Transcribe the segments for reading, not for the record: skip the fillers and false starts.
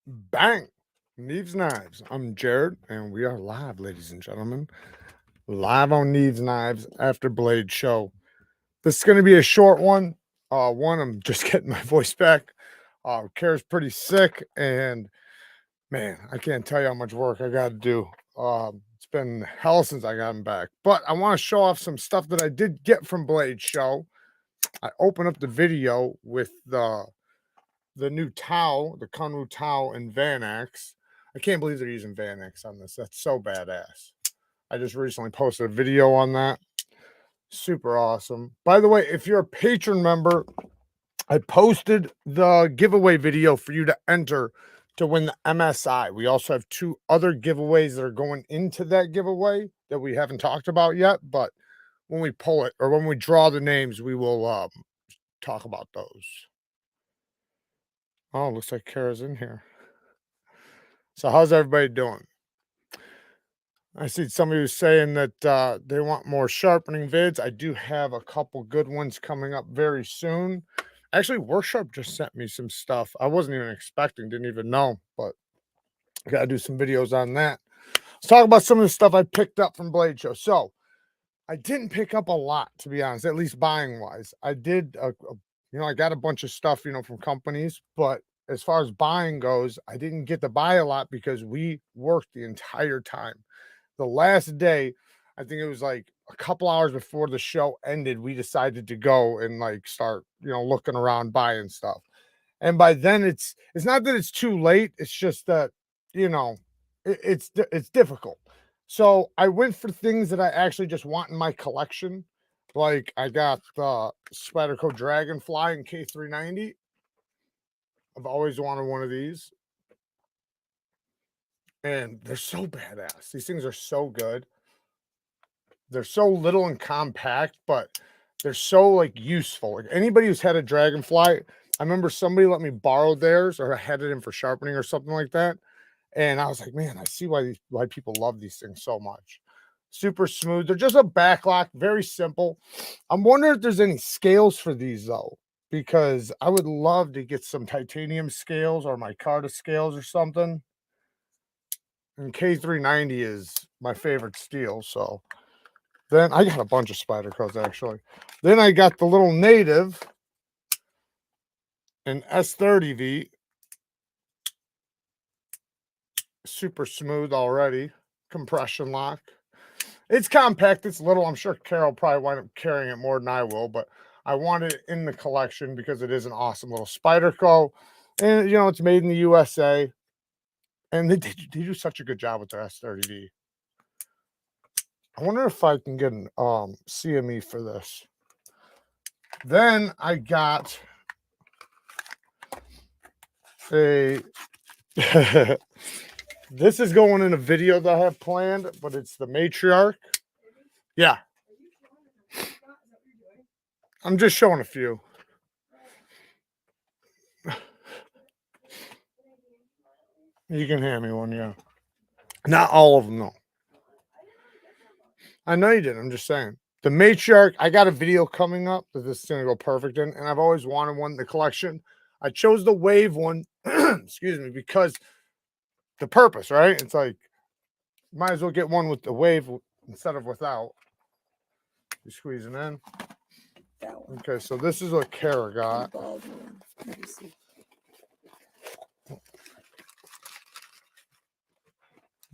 Bang! Neeves Knives. I'm Jared, and we are live, ladies and gentlemen. Live on Neeves Knives after Blade Show. This is going to be a short one. I'm just getting my voice back. Cara's pretty sick, and man, I can't tell you how much work I got to do. It's been hell since I got him back, but I want to show off some stuff that I did get from Blade Show. I opened up the video with the new towel, the KUNWU towel in VANAX. I can't believe they're using VANAX on this. That's so badass. I just recently posted a video on that. Super awesome. By the way, if you're a patron member, I posted the giveaway video for you to enter to win the MSI. We also have 2 other giveaways that are going into that giveaway that we haven't talked about yet, but when we pull it or when we draw the names, we will talk about those. Oh, looks like Cara's in here. So how's everybody doing? I see somebody was saying that they want more sharpening vids. I do have a couple good ones coming up very soon. Actually, Workshop just sent me some stuff I wasn't even expecting, didn't even know, but I got to do some videos on that. Let's talk about some of the stuff I picked up from Blade Show. So I didn't pick up a lot, to be honest, at least buying wise. I did, I got a bunch of stuff, from companies, but as far as buying goes, I didn't get to buy a lot because we worked the entire time. The last day, I think it was like a couple hours before the show ended, we decided to go and like start, looking around buying stuff. And by then it's not that it's too late. It's just that, it's difficult. So I went for things that I actually just want in my collection. Like I got the Spyderco Dragonfly in K390. I've always wanted one of these. And they're so badass. These things are so good. They're so little and compact, but they're so like useful. Like anybody who's had a Dragonfly, I remember somebody let me borrow theirs or I had it in for sharpening or something like that. And I was like, man, I see why people love these things so much. Super smooth. They're just a backlock, very simple. I'm wondering if there's any scales for these though, because I would love to get some titanium scales or my Cara scales or something. And K390 is my favorite steel. So then I got a bunch of Spydercos actually. Then I got the little native, an S30V. Super smooth already. Compression lock. It's compact. It's little. I'm sure Cara will probably wind up carrying it more than I will, but I want it in the collection because it is an awesome little Spyderco. And, it's made in the USA. And they do such a good job with their S30V. I wonder if I can get an CME for this. Then I got a... This is going in a video that I have planned, but it's the Matriarch. Yeah. I'm just showing a few. You can hand me one, yeah. Not all of them, though. I know you did. I'm just saying. The Matriarch, I got a video coming up that this is going to go perfect in, and I've always wanted one in the collection. I chose the Wave one, excuse me, because the purpose, right? It's like, might as well get one with the Wave instead of without. You squeezing in. Okay, so this is what Cara got.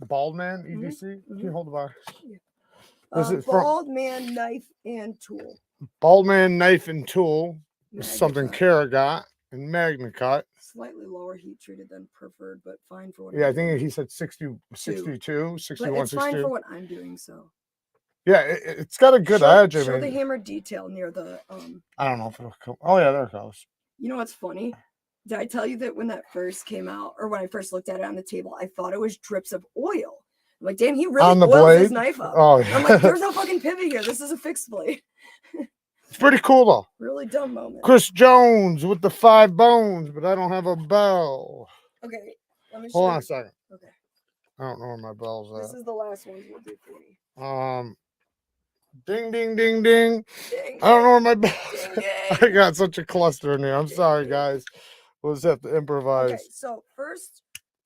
Bald Man EDC. Can you hold the box? This is Bald Man Knife and Tool. Bald Man Knife and Tool. This is something Cara got in Magna Cut. Slightly lower heat treated than preferred, but fine for what. Yeah, I think he said 62, 61, it's 62. Fine for what I'm doing. So. Yeah, it's got a good edge. Show the hammer detail near the. I don't know if it'll come. Oh yeah, there it goes. You know what's funny? Did I tell you that when that first came out, or when I first looked at it on the table, I thought it was drips of oil. I'm like, damn, he really on the oils blade? his knife up. Oh, yeah. I'm like, there's no fucking pivot here. This is a fixed blade. It's pretty cool though. Really dumb moment. Chris Jones with the 5 bones, but I don't have a bell. Okay, let me show Hold on a second. Okay. I don't know where my bell's at. This is the last one we'll do for me. Ding, ding, ding, ding. I don't know where my bell is. I got such a cluster in here. I'm sorry, guys. We'll just have to improvise. Okay, so first,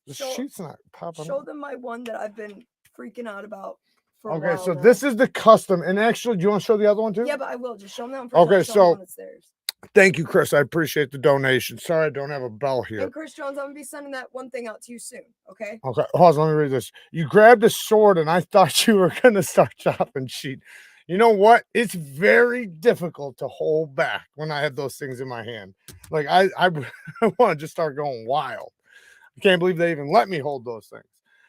The Show- sheet's not popping Show up. them my one that I've been freaking out about for a Okay, while so now. this is the custom. And actually, do you want to show the other one too? Yeah, but I will just show them that one first. Okay, I'll show them the so one that's theirs. thank you, Chris. I appreciate the donation. Sorry, I don't have a bell here. And Chris Jones, I'm gonna be sending that one thing out to you soon. Okay. Okay, hold on, let me read this. You grabbed a sword, and I thought you were gonna start chopping sheet. You know what? It's very difficult to hold back when I have those things in my hand. Like I want to just start going wild. I can't believe they even let me hold those things.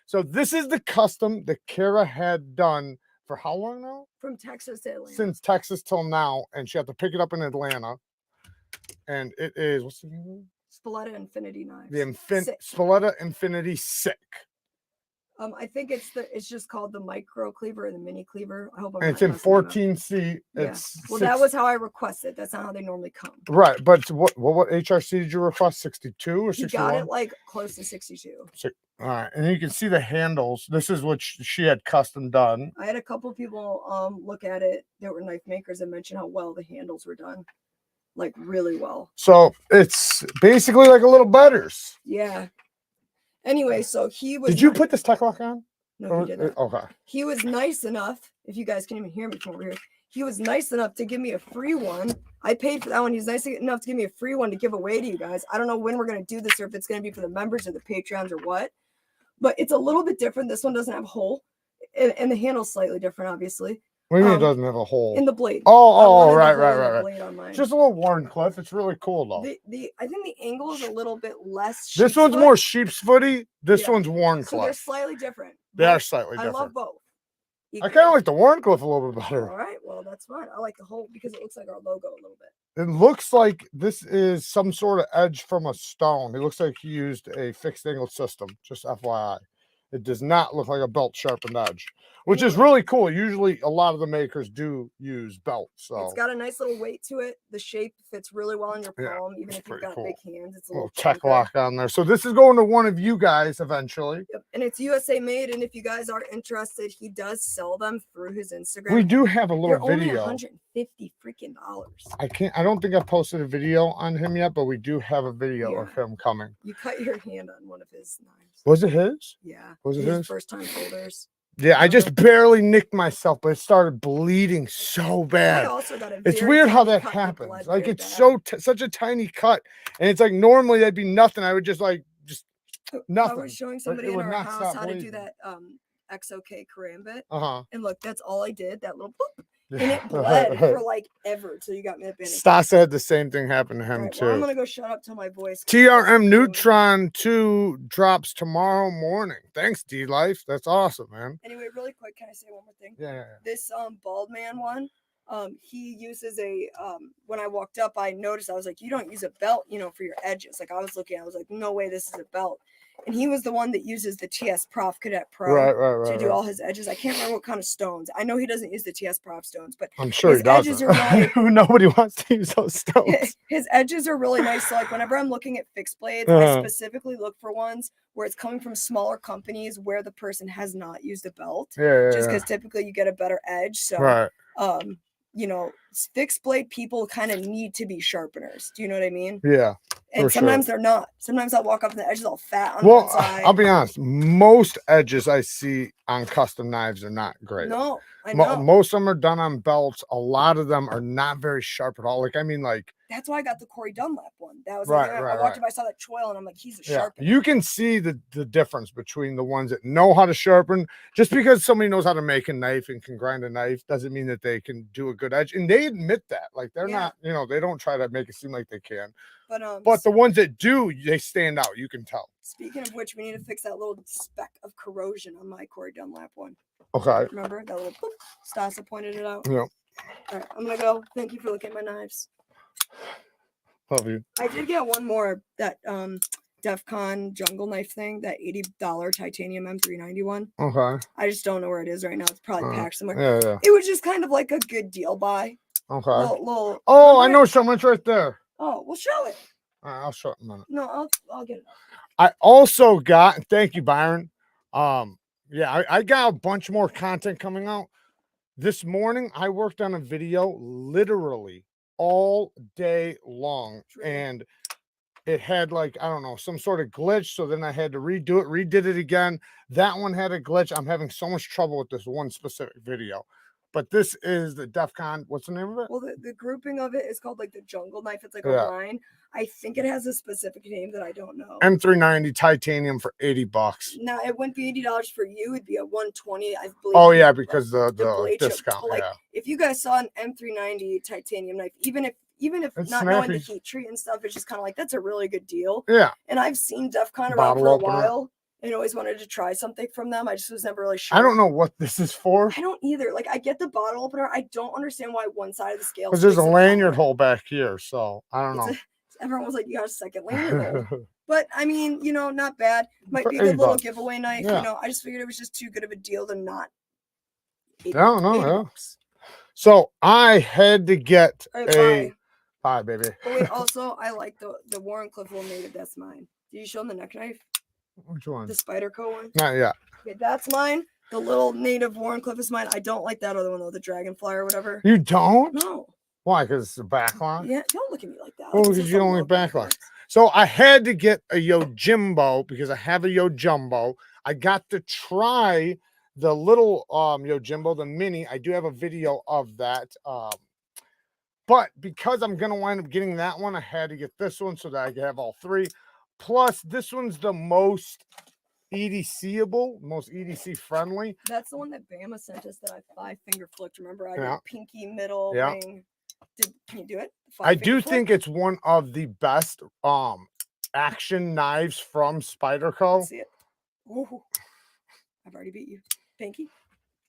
So this is the custom that Cara had done for how long now? From Texas to Atlanta. Since Texas till now, and she had to pick it up in Atlanta. And it is, what's the name of it? Spalletta Infinity Knives. The Spalletta Infinity Sick. I think it's just called the micro cleaver or the mini cleaver. I hope I'm And not it's in messing them up. 14C. Yeah. It's Well, that was how I requested. That's not how they normally come. right. But what HRC did you request? 62 or He 61? got it like close to 62. All right, and you can see the handles. This is what she had custom done. I had a couple people look at it that were knife makers and mention how well the handles were done, like really well. So it's basically like a little butters. Yeah. Anyway, so he was. Did you put this tech lock on? No, he did not. Okay. He was nice enough. If you guys can even hear me from over here, he was nice enough to give me a free one. I paid for that one. He's nice enough to give me a free one to give away to you guys. I don't know when we're gonna do this or if it's gonna be for the members or the Patreons or what. But it's a little bit different. This one doesn't have a hole, and the handle's slightly different, obviously. What do you mean it doesn't have a hole? In the blade. Oh, right. Blade on mine. Just a little Warncliffe. It's really cool though. I think the angle is a little bit less. This one's more sheep's footy. This one's So Warncliffe. they're slightly different. They are slightly different. I love both. I kind of like the Warncliffe a little bit better. All right, well that's fine. I like the whole because it looks like our logo a little bit. It looks like this is some sort of edge from a stone. It looks like he used a fixed angle system, just FYI. It does not look like a belt sharpened edge, which is really cool. Usually a lot of the makers do use belts. So it's got a nice little weight to it. The shape fits really well in your palm, even if you've got big hands. It's a little tech lock on there. So this is going to one of you guys eventually. Yep. And it's USA made. And if you guys are interested, he does sell them through his Instagram. We do have a little video. Only $150 freaking dollars. I don't think I've posted a video on him yet, but we do have a video of him coming. You cut your hand on one of his knives. Was it his? Yeah. Was it his? First time folders. Yeah, I just barely nicked myself, but it started bleeding so bad. I also got it's weird how that happens. Like it's such a tiny cut, and it's like normally that'd be nothing. I would just nothing. I was showing somebody in our house how to do that XOK karambit. And look, that's all I did. That little boop. And it bled for like ever till you got me a bandage. Stasa had the same thing happen to him too. Well, I'm gonna go shut up till my voice. TRM Neutron 2 drops tomorrow morning. Thanks, D Life. That's awesome, man. Anyway, really quick, can I say one more thing? Yeah. This bald man one, he uses a when I walked up, I noticed I was like, you don't use a belt, for your edges. Like I was like, no way, this is a belt. And he was the one that uses the TS Prof Cadet Pro to do all his edges. I can't remember what kind of stones. I know he doesn't use the TS Prof stones, but I'm sure he doesn't. Nobody wants to use those stones. His edges are really nice. So like whenever I'm looking at fixed blades, I specifically look for ones where it's coming from smaller companies where the person has not used a belt. Just because typically you get a better edge. So fixed blade people kind of need to be sharpeners. Do you know what I mean? Yeah. And sometimes they're not. Sometimes I'll walk up and the edges all fat on one side. I'll be honest. Most edges I see on custom knives are not great. No, I know. Most of them are done on belts. A lot of them are not very sharp at all. That's why I got the Corey Dunlap one. That was I walked up, I saw that choil, and I'm like, he's a sharpener. You can see the difference between the ones that know how to sharpen. Just because somebody knows how to make a knife and can grind a knife doesn't mean that they can do a good edge. And they admit that. Like they're not, they don't try to make it seem like they can. But the ones that do, they stand out. You can tell. Speaking of which, we need to fix that little speck of corrosion on my Corey Dunlap one. Okay. Remember that little boop? Stasa pointed it out. Yeah. All right, I'm gonna go. Thank you for looking at my knives. Love you. I did get one more, that DEFCON jungle knife thing, that $80 titanium M391. Okay. I just don't know where it is right now. It's probably packed somewhere. Yeah. It was just kind of like a good deal buy. Okay. I know someone's right there. Oh, well, show it. All right, I'll show it in a minute. No, I'll get it. I also got, thank you, Byron. I got a bunch more content coming out. This morning, I worked on a video literally all day long. And it had like, I don't know, some sort of glitch. So then I had to redo it, redid it again. That one had a glitch. I'm having so much trouble with this one specific video. But this is the DEF CON. What's the name of it? Well, the grouping of it is called like the jungle knife. It's like Yeah. a line. I think it has a specific name that I don't know. M390 titanium for $80. Now it wouldn't be $80 for you. It'd be a 120, I believe. Oh yeah, because the blade chip. discount. Like, yeah. if you guys saw an M390 titanium knife, even if It's not knowing the snappy. heat treat and stuff, it's just kind of like, that's a really good deal. Yeah. And I've seen DEF CON around Bottle for a opener. while and always wanted to try something from them. I just was never really sure. I don't know what this is for. I don't either. Like, I get the bottle opener. I don't understand why one side of the scale. Because there's a lanyard hole back here, so I don't know. Everyone was like, "You got a second lanyard hole." But I mean, you know, not bad. Might For be a good little $80. giveaway knife. Yeah. You know, I just figured it was just too good of a deal to not. No. So I had to get right, bye, baby. But wait, also, I like the Warrenclyffe little native. That's mine. Did you show them the neck knife? Which one? The Spyderco one? Not yet. Okay, that's mine. The little native Warrenclyffe is mine. I don't like that other one though, the Dragonfly or whatever. You don't? No. Why? Because it's a backline? Yeah, don't look at me like that. Oh, because you don't like backline. So I had to get a Yojimbo because I have a Yojimbo. I got to try the little Yojimbo, the mini. I do have a video of that. But because I'm going to wind up getting that one, I had to get this one so that I could have all three. Plus, this one's the most EDC-able, most EDC friendly. That's the one that Bama sent us that I 5-finger flicked. Remember, I Yeah. did pinky, middle, Yeah. ring. Can you do it? I do think it's one of the best action knives from Spyderco. Let's see it. Ooh, I've already beat you. Pinky.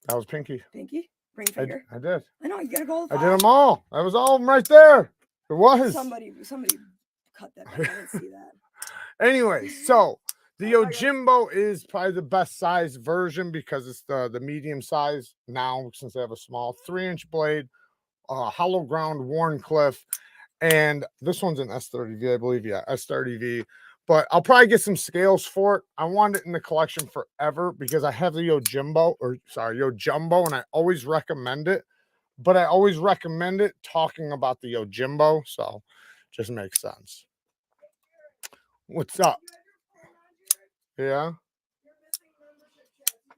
That was pinky. Pinky. Ring finger. I did. I know you gotta go. I did them all. That was all of them right there. It was. Somebody cut that. I didn't see that. Anyway, so the Yojimbo is probably the best size version because it's the medium size now since they have a small 3-inch blade, hollow ground Warrenclyffe, and this one's an S30V, I believe. Yeah, S30V. But I'll probably get some scales for it. I wanted it in the collection forever because I have the Yojimbo, and I always recommend it. But I always recommend it talking about the Yojimbo, so just makes sense. What's up? Yeah.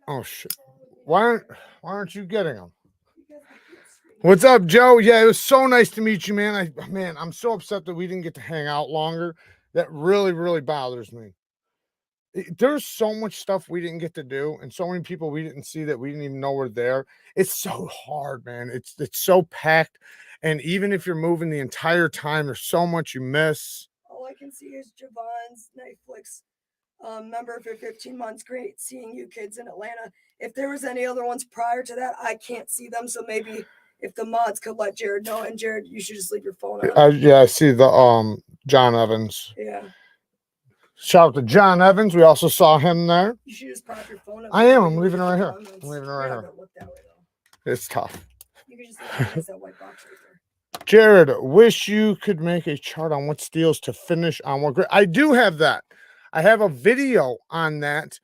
Oh shit! Why aren't you getting them? What's up, Joe? Yeah, it was so nice to meet you, man. I'm so upset that we didn't get to hang out longer. That really, really bothers me. There's so much stuff we didn't get to do, and so many people we didn't see that we didn't even know were there. It's so hard, man. It's so packed, and even if you're moving the entire time, there's so much you miss. All I can see is Javon's Knife Flicks member for 15 months. Great seeing you kids in Atlanta. If there was any other ones prior to that, I can't see them, so maybe if the mods could let Jared know. And Jared, you should just leave your phone on. Yeah, I see the John Evans. Yeah. Shout out to John Evans. We also saw him there. You should just prop your phone up. I am. I'm leaving it right here. I'm leaving it right here. Look that way, it's tough. You can just leave that white box right there. Jared, wish you could make a chart on what steels to finish on what grade. I do have that. I have a video on that.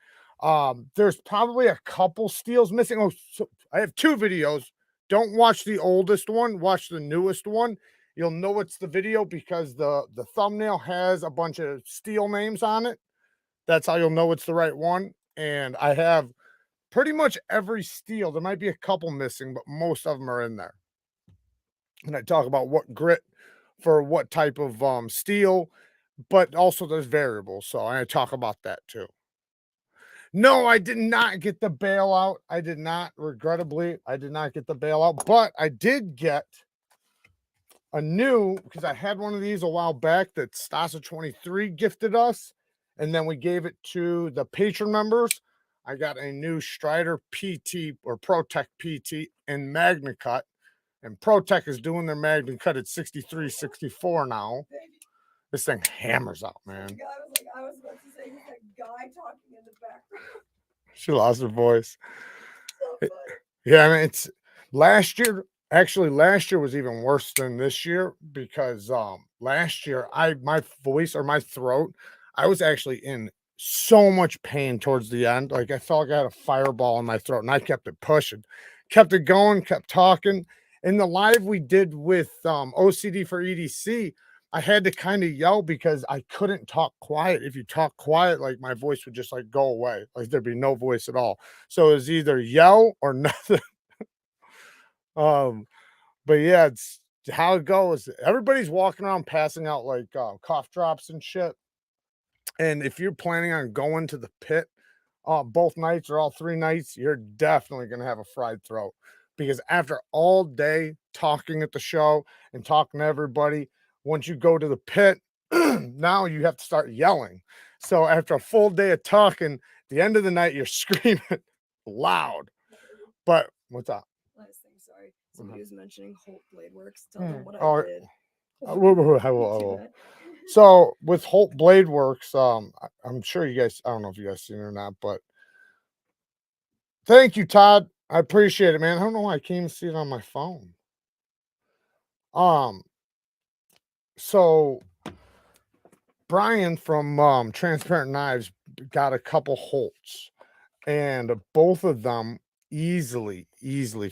There's probably a couple steels missing. Oh, so I have 2 videos. Don't watch the oldest one. Watch the newest one. You'll know it's the video because the thumbnail has a bunch of steel names on it. That's how you'll know it's the right one. And I have pretty much every steel. There might be a couple missing, but most of them are in there. And I talk about what grit for what type of steel, but also there's variables. So I talk about that too. No, I did not get the bailout. I did not, regrettably, I did not get the bailout, but I did get a new, because I had one of these a while back that Stasa 23 gifted us, and then we gave it to the patron members. I got a new Strider PT or ProTech PT in Magna Cut, and ProTech is doing their Magna Cut at 63, 64 now. This thing hammers out, man. I was about to say, that guy talking in the background. She lost her voice. So Yeah, I mean, it's last year. Actually, last year was even worse than this year because last year my voice or my throat, I was actually in so much pain towards the end. Like I felt like I had a fireball in my throat, and I kept it pushing, kept it going, kept talking. In the live we did with OCD for EDC, I had to kind of yell because I couldn't talk quiet. If you talk quiet, like my voice would just like go away, like there'd be no voice at all. So it was either yell or nothing. Um, but yeah, it's how it goes. Everybody's walking around passing out like cough drops and shit. And if you're planning on going to the pit both nights or all 3 nights, you're definitely going to have a fried throat because after all day talking at the show and talking to everybody, once you go to the pit, now you have to start yelling. So after a full day of talking, the end of the night, you're screaming loud. But what's up? Last thing, sorry. Somebody was mentioning Holt Blade Works. Tell them what Oh, I did. I will. So with Holt Blade Works, I'm sure you guys, I don't know if you guys seen it or not, but thank you, Todd. I appreciate it, man. I don't know why I can't even see it on my phone. So Brian from Transparent Knives got a couple Holts, and both of them easily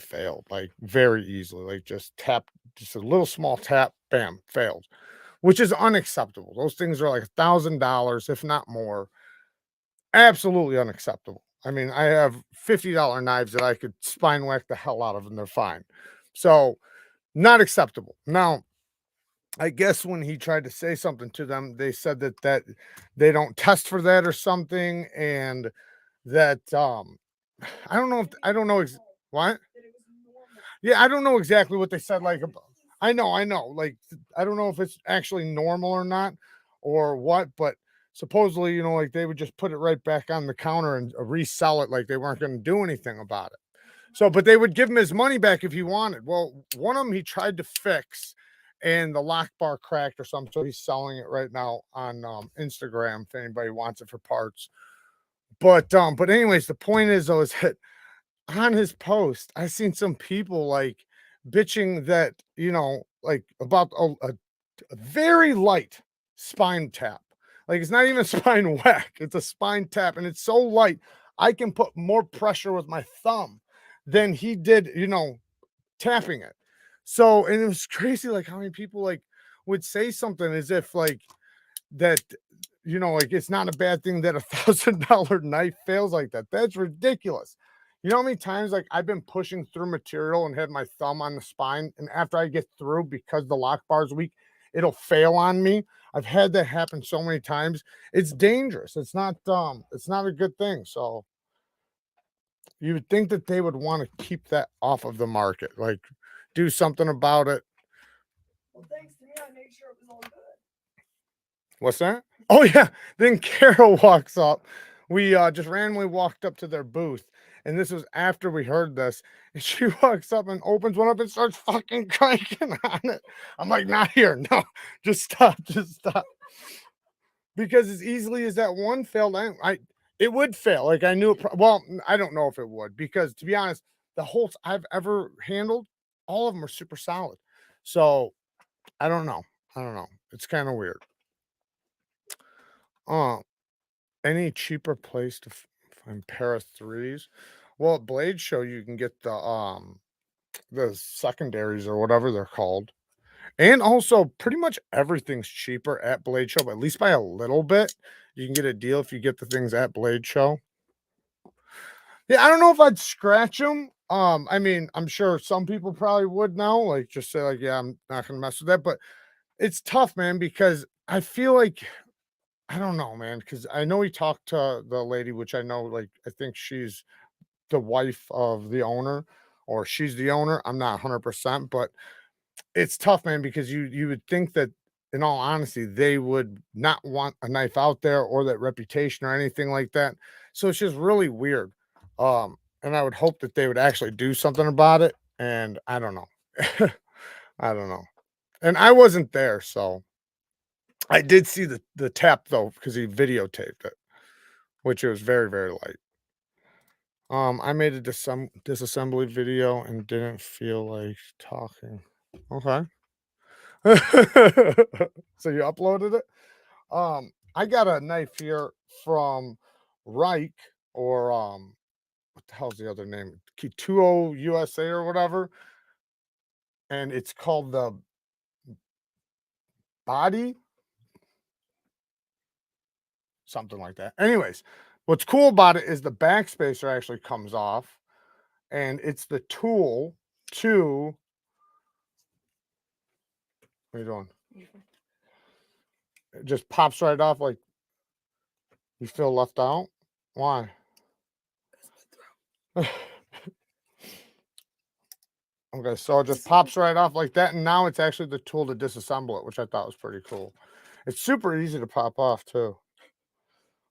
failed, like very easily, like just a little small tap, bam, failed, which is unacceptable. Those things are like $1,000, if not more. Absolutely unacceptable. I mean, I have $50 knives that I could spine whack the hell out of, and they're fine. So, not acceptable. Now, I guess when he tried to say something to them, they said that they don't test for that or something, and that I don't know if I don't know what. Yeah, I don't know exactly what they said. Like, I know. Like, I don't know if it's actually normal or not, or what. But supposedly, like they would just put it right back on the counter and resell it, like they weren't going to do anything about it. So, but they would give him his money back if he wanted. Well, one of them he tried to fix, and the lock bar cracked or something. So he's selling it right now on Instagram if anybody wants it for parts. But anyways, the point is though is that on his post, I seen some people like bitching that, like about a very light spine tap. Like it's not even a spine whack, it's a spine tap, and it's so light. I can put more pressure with my thumb than he did, tapping it. So, and it was crazy, like how many people like would say something as if like that, like it's not a bad thing that $1,000 knife fails like that. That's ridiculous. You know how many times like I've been pushing through material and had my thumb on the spine, and after I get through because the lock bar is weak, it'll fail on me. I've had that happen so many times. It's dangerous. It's not a good thing. So you would think that they would want to keep that off of the market, like do something about it. Well, thanks to me, I made sure it was all good. What's that? Oh yeah. Then Carol walks up. We just randomly walked up to their booth, and this was after we heard this. And she walks up and opens one up and starts fucking cranking on it. I'm like, not here. No, just stop. Because as easily as that one failed, it would fail. Like I knew it. Well, I don't know if it would, because to be honest, the Holts I've ever handled, all of them are super solid. So I don't know. It's kind of weird. Any cheaper place to find pair of threes? Well, at Blade Show you can get the secondaries or whatever they're called. And also pretty much everything's cheaper at Blade Show, but at least by a little bit. You can get a deal if you get the things at Blade Show. Yeah, I don't know if I'd scratch them. I mean, I'm sure some people probably would now, like just say like, yeah, I'm not gonna mess with that. But it's tough, man, because I feel like I don't know, man, because I know he talked to the lady, which I know, like, I think she's the wife of the owner, or she's the owner. I'm not 100%, but it's tough, man, because you would think that, in all honesty, they would not want a knife out there or that reputation or anything like that. So it's just really weird. And I would hope that they would actually do something about it. And I don't know. I don't know. And I wasn't there, so I did see the tap though, because he videotaped it, which it was very, very light. I made a disassembly video and didn't feel like talking. Okay. So you uploaded it? I got a knife here from Reich, or what the hell's the other name? KUNWU USA or whatever. And it's called the body, something like that. Anyways, what's cool about it is the backspacer actually comes off, and it's the tool to. What are you doing? It just pops right off. Like, you feel left out. Why? Okay, so it just pops right off like that, and now it's actually the tool to disassemble it, which I thought was pretty cool. It's super easy to pop off too.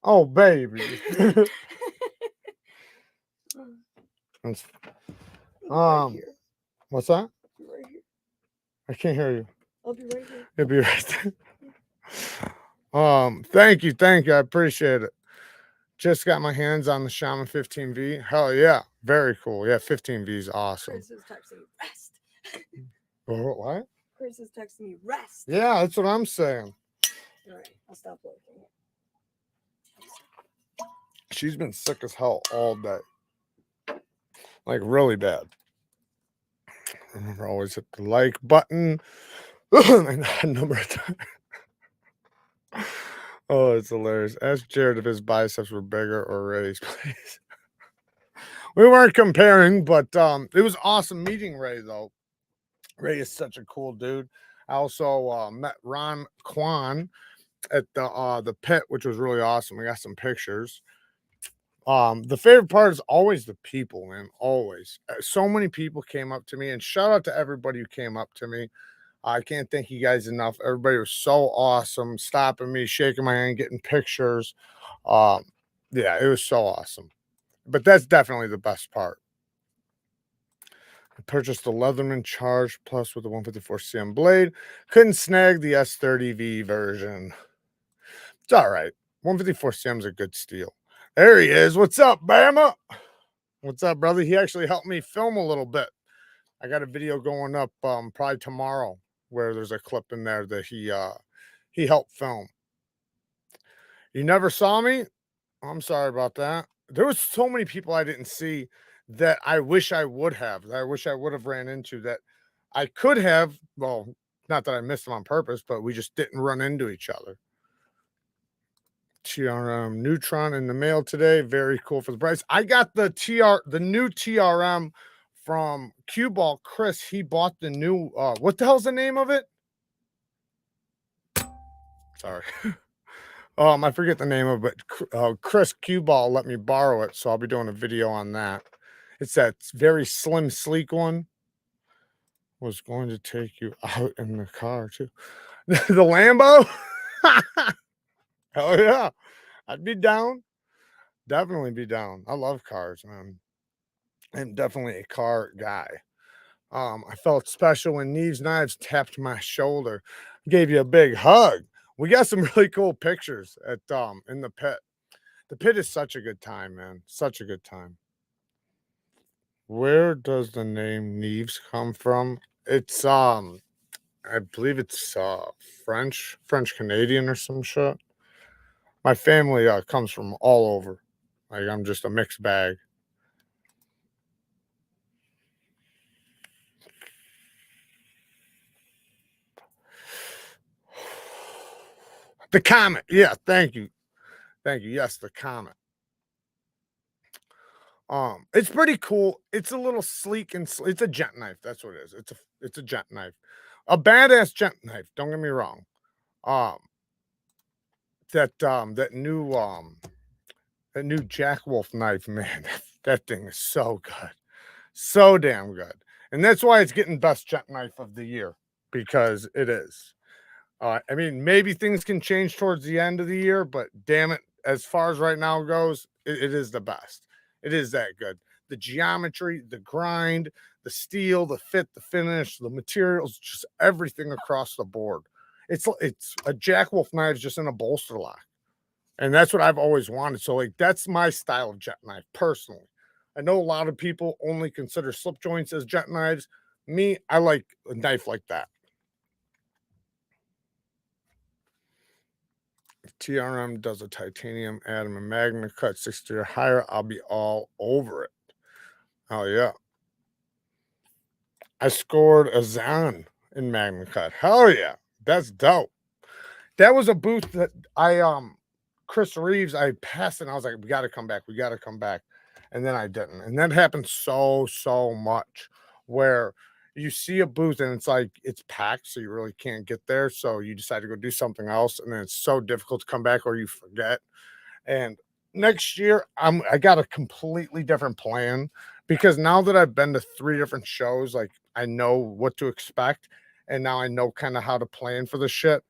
Oh, baby. It's- Right here. what's that? Right here. I can't hear you. I'll be right here. You'll be right there. Thank you, I appreciate it. Just got my hands on the Shaman 15V. Hell yeah, very cool. Yeah, 15V is awesome. Chris is texting me rest. What? Chris is texting me rest. Yeah, that's what I'm saying. All right, I'll stop looking. She's been sick as hell all day. Like, really bad. Remember, always hit the like button. And a number of times. Oh, it's hilarious. Ask Jared if his biceps were bigger or Ray's, please. We weren't comparing, but it was awesome meeting Ray, though. Ray is such a cool dude. I also met Ron Kwan at the pit, which was really awesome. We got some pictures. The favorite part is always the people, man. Always. So many people came up to me, and shout out to everybody who came up to me. I can't thank you guys enough. Everybody was so awesome, stopping me, shaking my hand, getting pictures. Yeah, it was so awesome. But that's definitely the best part. I purchased the Leatherman Charge Plus with the 154 cm blade. Couldn't snag the S30V version. It's all right. 154 cm is a good steel. There he is. What's up, Bama? What's up, brother? He actually helped me film a little bit. I got a video going up probably tomorrow where there's a clip in there that he helped film. You never saw me? I'm sorry about that. There was so many people I didn't see that I wish I would have. That I wish I would have ran into that I could have. Well, not that I missed them on purpose, but we just didn't run into each other. TRM Neutron in the mail today. Very cool for the price. I got the new TRM from Cue Ball Chris. He bought the new what the hell's the name of it? Sorry. I forget the name of it. Chris Cue Ball let me borrow it, so I'll be doing a video on that. It's that very slim, sleek one. Was going to take you out in the car too. The Lambo? Hell yeah. I'd be down. Definitely be down. I love cars, man. I'm definitely a car guy. I felt special when NEEVESKNIVES tapped my shoulder, gave you a big hug. We got some really cool pictures at in the pit. The pit is such a good time, man. Such a good time. Where does the name Neeves come from? It's I believe it's French Canadian or some shit. My family comes from all over. Like, I'm just a mixed bag. The Comet. Yeah, thank you. Thank you. Yes, the Comet. It's pretty cool. It's a little sleek and it's a gent knife. That's what it is. It's a gent knife. A badass gent knife. Don't get me wrong. That new Jack Wolf knife, man. That thing is so good. So damn good. And that's why it's getting best gent knife of the year, because it is. I mean, maybe things can change towards the end of the year, but damn it, as far as right now goes, it is the best. It is that good. The geometry, the grind, the steel, the fit, the finish, the materials, just everything across the board. It's a Jack Wolf knife just in a bolster lock. And that's what I've always wanted. So, like, that's my style of jet knife, personally. I know a lot of people only consider slip joints as jet knives. Me, I like a knife like that. If TRM does a titanium atom and magna cut 60 or higher, I'll be all over it. Oh, yeah. I scored a Zan in magna cut. Hell yeah. That's dope. That was a booth that Chris Reeves, I passed and I was like, we got to come back. We got to come back. And then I didn't. And that happened so much where you see a booth and it's like it's packed, so you really can't get there. So you decide to go do something else, and then it's so difficult to come back or you forget. And next year, I got a completely different plan because now that I've been to 3 different shows, like I know what to expect, and now I know kind of how to plan for the shit.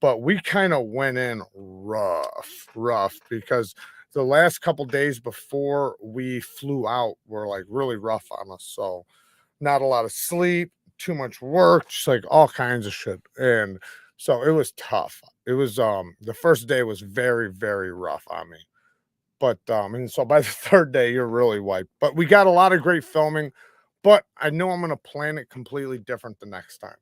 But we kind of went in rough because the last couple days before we flew out were like really rough on us. So not a lot of sleep, too much work, just like all kinds of shit. And so it was tough. It was the first day was very rough on me. But and so by the third day you're really wiped. But we got a lot of great filming, but I know I'm gonna plan it completely different the next time.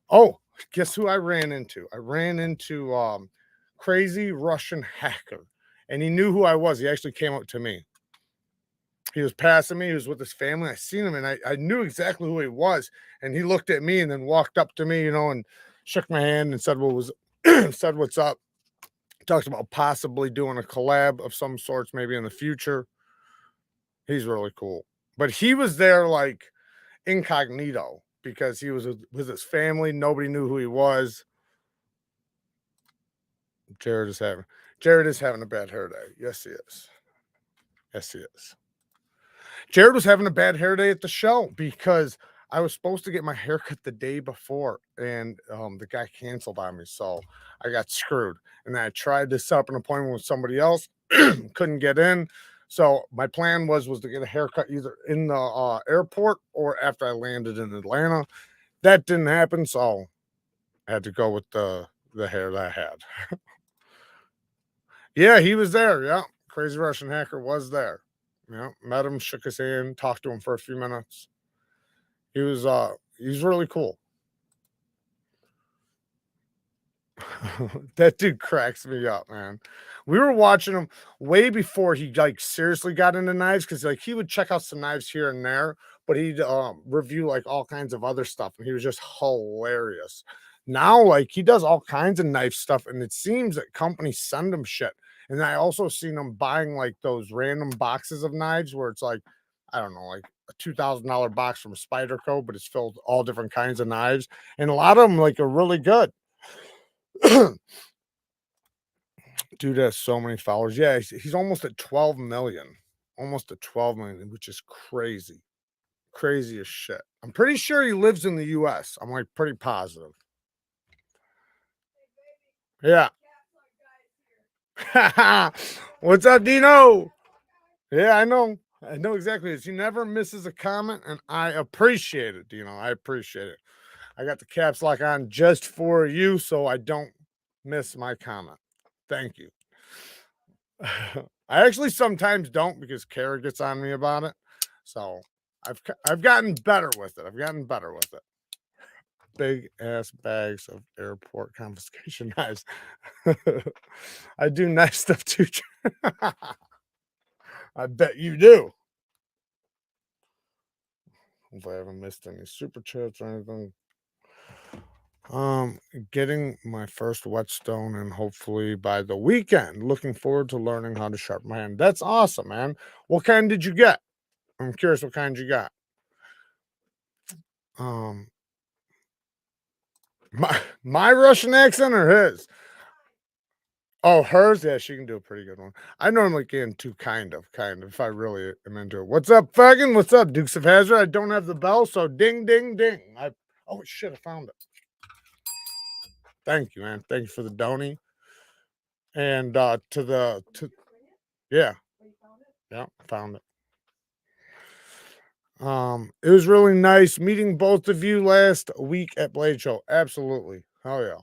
Oh, guess who I ran into? I ran into crazy Russian hacker, and he knew who I was. He actually came up to me. He was passing me. He was with his family. I seen him, and I knew exactly who he was. And he looked at me and then walked up to me, and shook my hand and said what was said what's up. Talked about possibly doing a collab of some sorts, maybe in the future. He's really cool, but he was there like incognito because he was with his family. Nobody knew who he was. Jared is having a bad hair day. Yes, he is. Yes, he is. Jared was having a bad hair day at the show because I was supposed to get my haircut the day before, and the guy canceled on me, so I got screwed. And then I tried to set up an appointment with somebody else, couldn't get in. So my plan was to get a haircut either in the airport or after I landed in Atlanta. That didn't happen, so I had to go with the hair that I had. Yeah, he was there. Yeah, crazy Russian hacker was there. Yeah, met him, shook his hand, talked to him for a few minutes. He was really cool. That dude cracks me up, man. We were watching him way before he like seriously got into knives because like he would check out some knives here and there, but he'd review like all kinds of other stuff, and he was just hilarious. Now, like he does all kinds of knife stuff, and it seems that companies send him shit. And I also seen him buying like those random boxes of knives where it's like, I don't know, like a $2,000 box from Spyderco, but it's filled with all different kinds of knives, and a lot of them like are really good. Dude has so many followers. Yeah, he's almost at 12 million. Almost at 12 million, which is crazy. Crazy as shit. I'm pretty sure he lives in the US. I'm like pretty positive. Yeah. What's up, Dino? Yeah, I know. I know exactly. He never misses a comment, and I appreciate it, Dino. I appreciate it. I got the caps lock on just for you so I don't miss my comment. Thank you. I actually sometimes don't because Cara gets on me about it. So I've gotten better with it. I've gotten better with it. Big ass bags of airport confiscation knives. I do nice stuff too. I bet you do. If I haven't missed any super chats or anything. Getting my first whetstone and hopefully by the weekend. Looking forward to learning how to sharpen my hand. That's awesome, man. What kind did you get? I'm curious what kind you got. Um, my Russian accent or his? Oh, hers? Yeah, she can do a pretty good one. I normally get into kind of, if I really am into it. What's up, Fagan? What's up, Dukes of Hazzard? I don't have the bell, so ding, ding, ding. Oh shit, I found it. Thank you, man. Thank you for the donny. And yeah, yeah, found it. It was really nice meeting both of you last week at Blade Show. Absolutely. Hell yeah.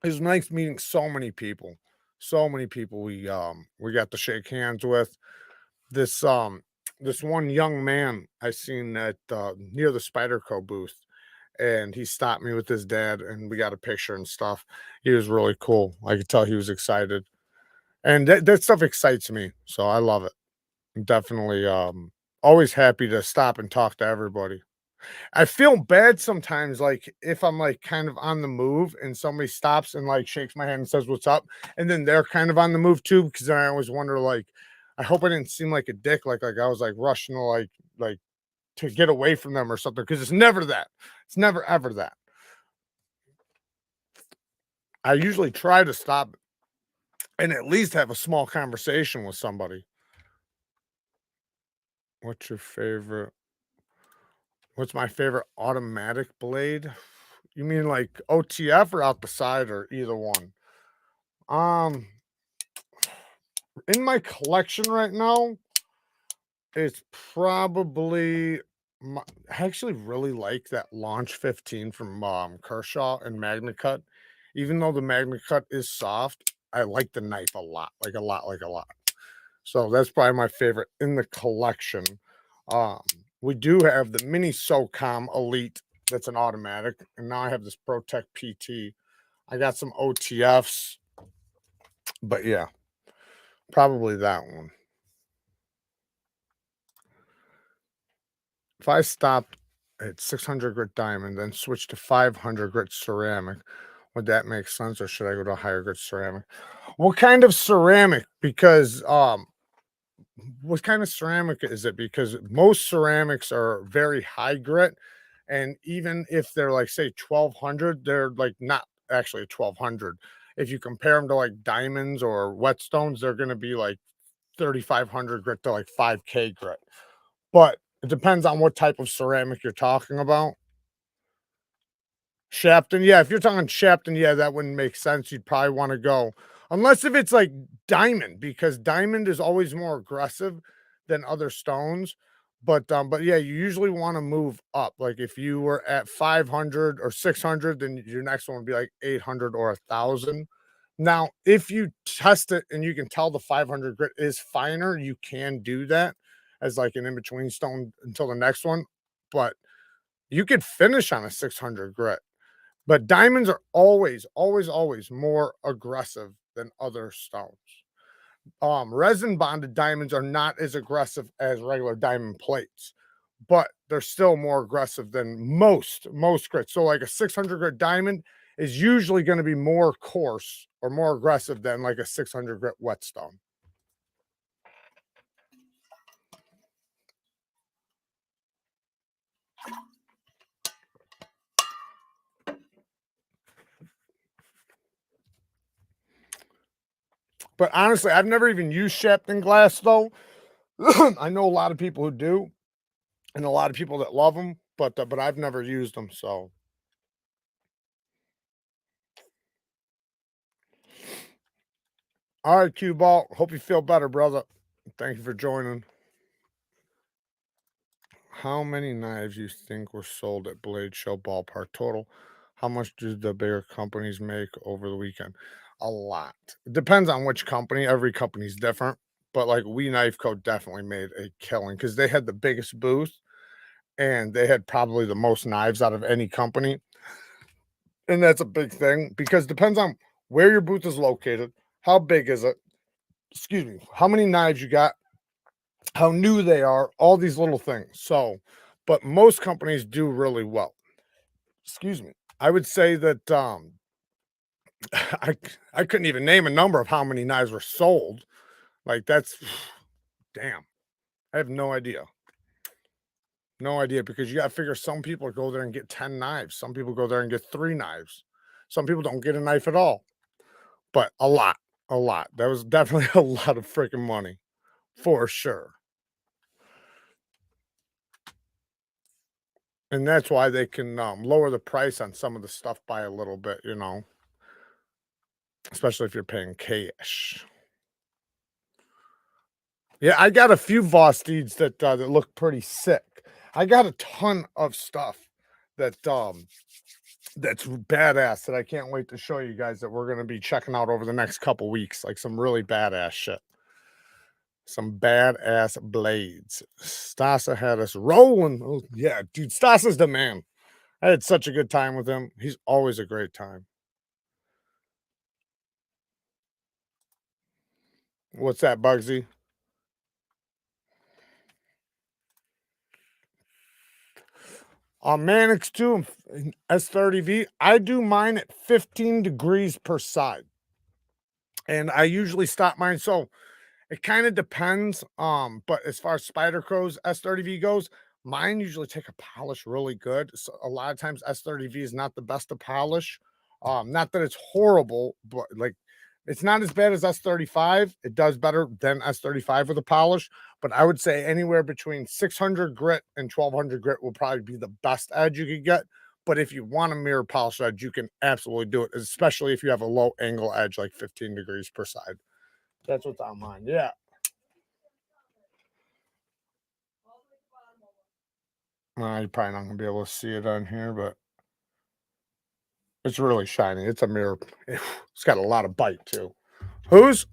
It was nice meeting so many people. So many people we got to shake hands with. This one young man I seen at near the Spyderco booth, and he stopped me with his dad and we got a picture and stuff. He was really cool. I could tell he was excited. And that stuff excites me. So I love it. I'm definitely always happy to stop and talk to everybody. I feel bad sometimes, like, if I'm, like, kind of on the move and somebody stops and, like, shakes my hand and says, "What's up?" And then they're kind of on the move too, because then I always wonder, like, I hope I didn't seem like a dick, like I was, like, rushing to, like, to get away from them or something, because it's never that. It's never ever that. I usually try to stop and at least have a small conversation with somebody. What's your favorite what's my favorite automatic blade? You mean like OTF or out the side or either one? Um, in my collection right now, it's probably I actually really like that Launch 15 from Kershaw and Magna Cut. Even though the Magna Cut is soft, I like the knife a lot, like a lot, like a lot. So that's probably my favorite in the collection. Um, we do have the Mini SOCOM Elite that's an automatic, and now I have this ProTech PT. I got some OTFs, but yeah, probably that one. If I stopped at 600 grit diamond, then switch to 500 grit ceramic, would that make sense, or should I go to a higher grit ceramic? What kind of ceramic? Because what kind of ceramic is it? Because most ceramics are very high grit, and even if they're like say 1200, they're like not actually 1200. If you compare them to like diamonds or whetstones, they're going to be like 3500 grit to like 5K grit. But it depends on what type of ceramic you're talking about. Shafton, yeah, if you're talking Shafton, yeah, that wouldn't make sense. You'd probably want to go, unless if it's like diamond, because diamond is always more aggressive than other stones. But yeah, you usually want to move up. Like if you were at 500 or 600, then your next one would be like 800 or 1,000. Now, if you test it and you can tell the 500 grit is finer, you can do that as like an in between stone until the next one. But you could finish on a 600 grit, but diamonds are always, always, always more aggressive than other stones. Resin bonded diamonds are not as aggressive as regular diamond plates, but they're still more aggressive than most grits. So like a 600 grit diamond is usually going to be more coarse or more aggressive than like a 600 grit whetstone. But honestly, I've never even used Shapton glass though. I know a lot of people who do, and a lot of people that love them, but I've never used them. So, all right, Q Ball. Hope you feel better, brother. Thank you for joining. How many knives you think were sold at Blade Show ballpark total? How much do the bigger companies make over the weekend? A lot. It depends on which company. Every company's different. But like We Knife Co. definitely made a killing because they had the biggest booth and they had probably the most knives out of any company. And that's a big thing because it depends on where your booth is located, how big is it, excuse me, how many knives you got, how new they are, all these little things. So, but most companies do really well. Excuse me. I would say that I I couldn't even name a number of how many knives were sold. Like that's damn. I have no idea. No idea because you got to figure some people go there and get 10 knives. Some people go there and get 3 knives. Some people don't get a knife at all. But a lot, a lot. That was definitely a lot of freaking money for sure. And that's why they can lower the price on some of the stuff by a little bit, especially if you're paying cash. Yeah, I got a few VOSTEEDs that look pretty sick. I got a ton of stuff that's badass that I can't wait to show you guys that we're gonna be checking out over the next couple weeks, like some really badass shit. Some badass blades. Stasa had us rolling. Oh, yeah, dude, Stasa's the man. I had such a good time with him. He's always a great time. What's that, Bugsy? VANAX 2 and S30V, I do mine at 15 degrees per side. And I usually stop mine. So it kind of depends. But as far as Spyderco's S30V goes, mine usually take a polish really good. So a lot of times S30V is not the best to polish. Not that it's horrible, but like it's not as bad as S35. It does better than S35 with a polish, but I would say anywhere between 600 grit and 1200 grit will probably be the best edge you could get. But if you want a mirror polish edge, you can absolutely do it, especially if you have a low angle edge like 15 degrees per side. That's what's on mine. Yeah. You're probably not going to be able to see it on here, but it's really shiny. It's a mirror. It's got a lot of bite, too. Who's?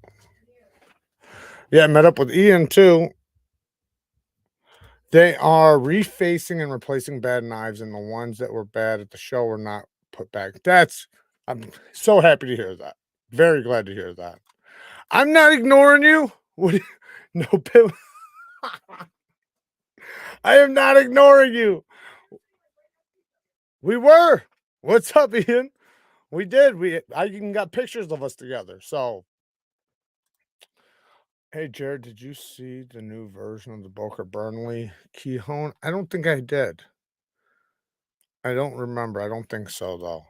Yeah, I met up with Ian, too. They are refacing and replacing bad knives, and the ones that were bad at the show were not put back. I'm so happy to hear that. Very glad to hear that. I'm not ignoring you. No, I am not ignoring you. We were. What's up, Ian? We did. I even got pictures of us together. So, hey, Jared, did you see the new version of the Booker Burnley Keyhone? I don't think I did. I don't remember. I don't think so, though.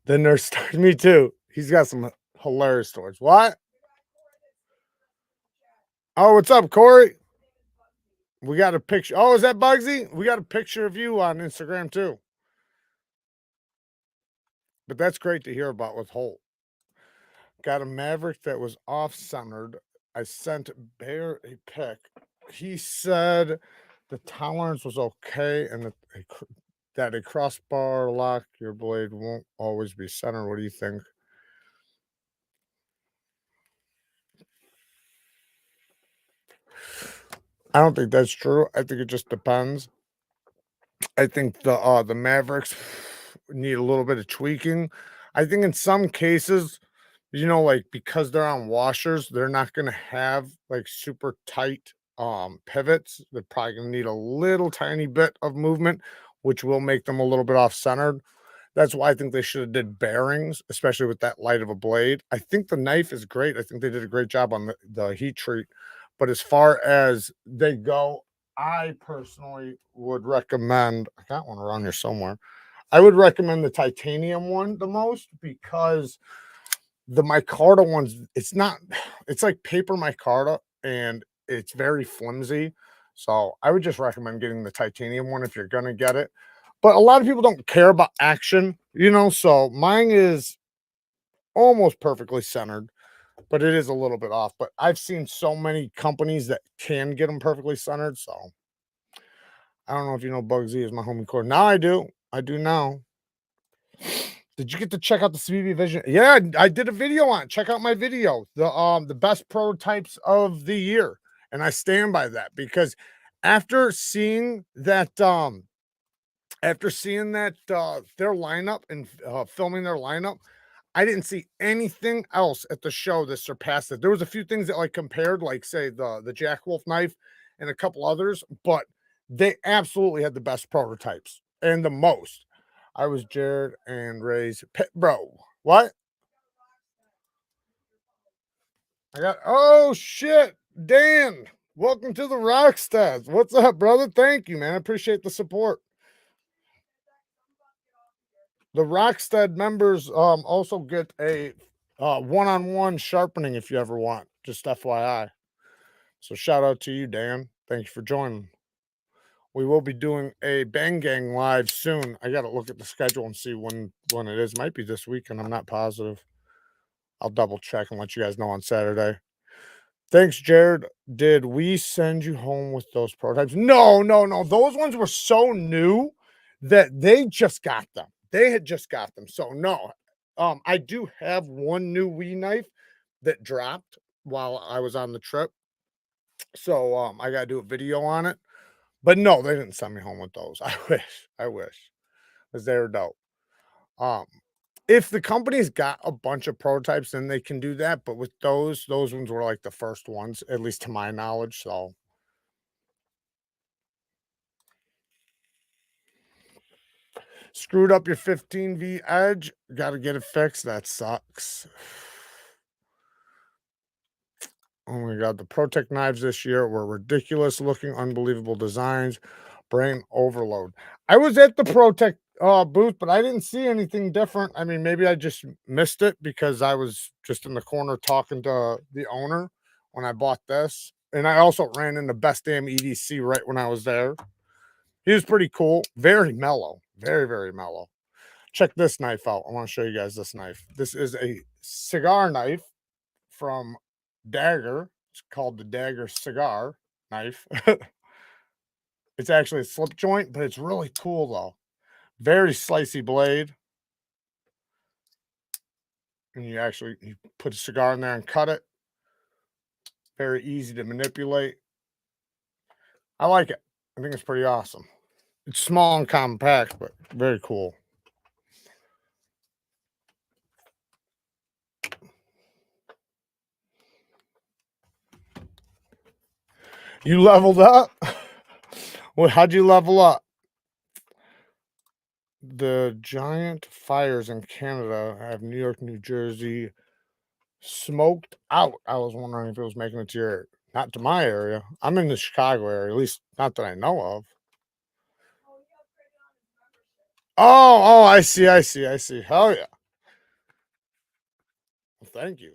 The nurse started me too. He's got some hilarious stories. What? Oh, what's up, Corey? We got a picture. Oh, is that Bugsy? We got a picture of you on Instagram too. But that's great to hear about with Holt. Got a Maverick that was off-centered. I sent Bear a pic. He said the tolerance was okay and that a crossbar lock your blade won't always be centered. What do you think? I don't think that's true. I think it just depends. I think the Mavericks need a little bit of tweaking. I think in some cases, like because they're on washers, they're not going to have like super tight pivots. They're probably going to need a little tiny bit of movement, which will make them a little bit off centered. That's why I think they should have did bearings, especially with that light of a blade. I think the knife is great. I think they did a great job on the heat treat. But as far as they go, I personally would recommend, I got one around here somewhere. I would recommend the titanium one the most because the micarta ones, it's like paper micarta and it's very flimsy. So I would just recommend getting the titanium one if you're going to get it. But a lot of people don't care about action, so mine is almost perfectly centered, but it is a little bit off. But I've seen so many companies that can get them perfectly centered. So I don't know if you know Bugsy is my homie core. Now I do. I do now. Did you get to check out the CBB Vision? Yeah, I did a video on it. Check out my video, the best prototypes of the year. And I stand by that because after seeing that their lineup and filming their lineup, I didn't see anything else at the show that surpassed it. There was a few things that like compared, like say the Jack Wolf knife and a couple others, but they absolutely had the best prototypes and the most. I was Jared and Ray's pet bro. What? Oh shit, Dan. Welcome to the Rockstars. What's up, brother? Thank you, man. I appreciate the support. The Rockstead members also get a one-on-one sharpening if you ever want. Just FYI. So shout out to you, Dan. Thank you for joining. We will be doing a Bang Gang live soon. I got to look at the schedule and see when it is. Might be this weekend. I'm not positive. I'll double check and let you guys know on Saturday. Thanks, Jared. Did we send you home with those prototypes? No. Those ones were so new that they just got them. They had just got them. So no. I do have one new Wii knife that dropped while I was on the trip. So I gotta do a video on it. But no, they didn't send me home with those. I wish. Because they were dope. If the company's got a bunch of prototypes, then they can do that. But with those ones were like the first ones, at least to my knowledge. So Screwed up your 15V edge. Got to get it fixed. That sucks. Oh my God. The Protect knives this year were ridiculous looking, unbelievable designs, brain overload. I was at the Protect booth, but I didn't see anything different. I mean, maybe I just missed it because I was just in the corner talking to the owner when I bought this. And I also ran into Best Damn EDC right when I was there. He was pretty cool. Very mellow. Very, very mellow. Check this knife out. I want to show you guys this knife. This is a cigar knife from Dagger. It's called the Dagger cigar knife. It's actually a slip joint, but it's really cool though. Very slicey blade. And you put a cigar in there and cut it. Very easy to manipulate. I like it. I think it's pretty awesome. It's small and compact, but very cool. You leveled up? Well, how'd you level up? The giant fires in Canada have New York, New Jersey smoked out. I was wondering if it was making it to your, not to my area. I'm in the Chicago area, at least not that I know of. Oh, I see. Hell yeah. Well, thank you.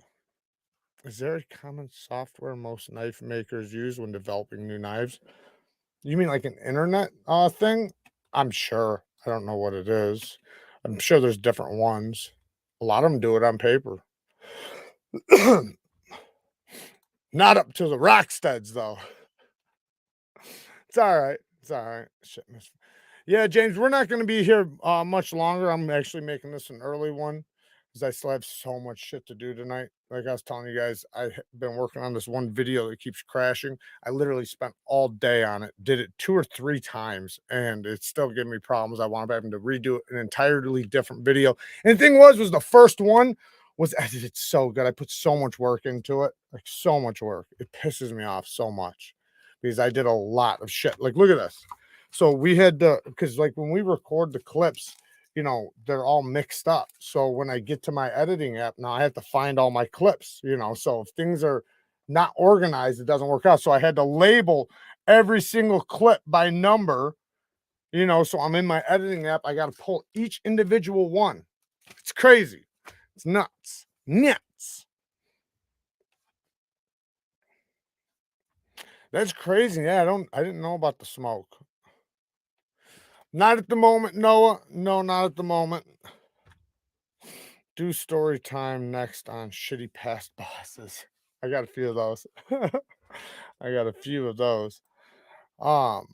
Is there a common software most knife makers use when developing new knives? You mean like an internet thing? I'm sure. I don't know what it is. I'm sure there's different ones. A lot of them do it on paper. Not up to the Rocksteads though. It's all right. It's all right. Shit, yeah, James, we're not going to be here much longer. I'm actually making this an early one because I still have so much shit to do tonight. Like I was telling you guys, I've been working on this one video that keeps crashing. I literally spent all day on it, did it 2 or 3 times, and it's still giving me problems. I wound up having to redo an entirely different video. And the thing was the first one was edited so good. I put so much work into it, like so much work. It pisses me off so much because I did a lot of shit. Like, look at this. So we had to, because like when we record the clips, you know, they're all mixed up. So when I get to my editing app now, I have to find all my clips, you know. So if things are not organized, it doesn't work out. So I had to label every single clip by number, you know. So I'm in my editing app. I got to pull each individual one. It's crazy. It's nuts. Nuts. That's crazy. Yeah, I didn't know about the smoke. Not at the moment, Noah. No, not at the moment. Do story time next on shitty past bosses. I got a few of those. I got a few of those. Um,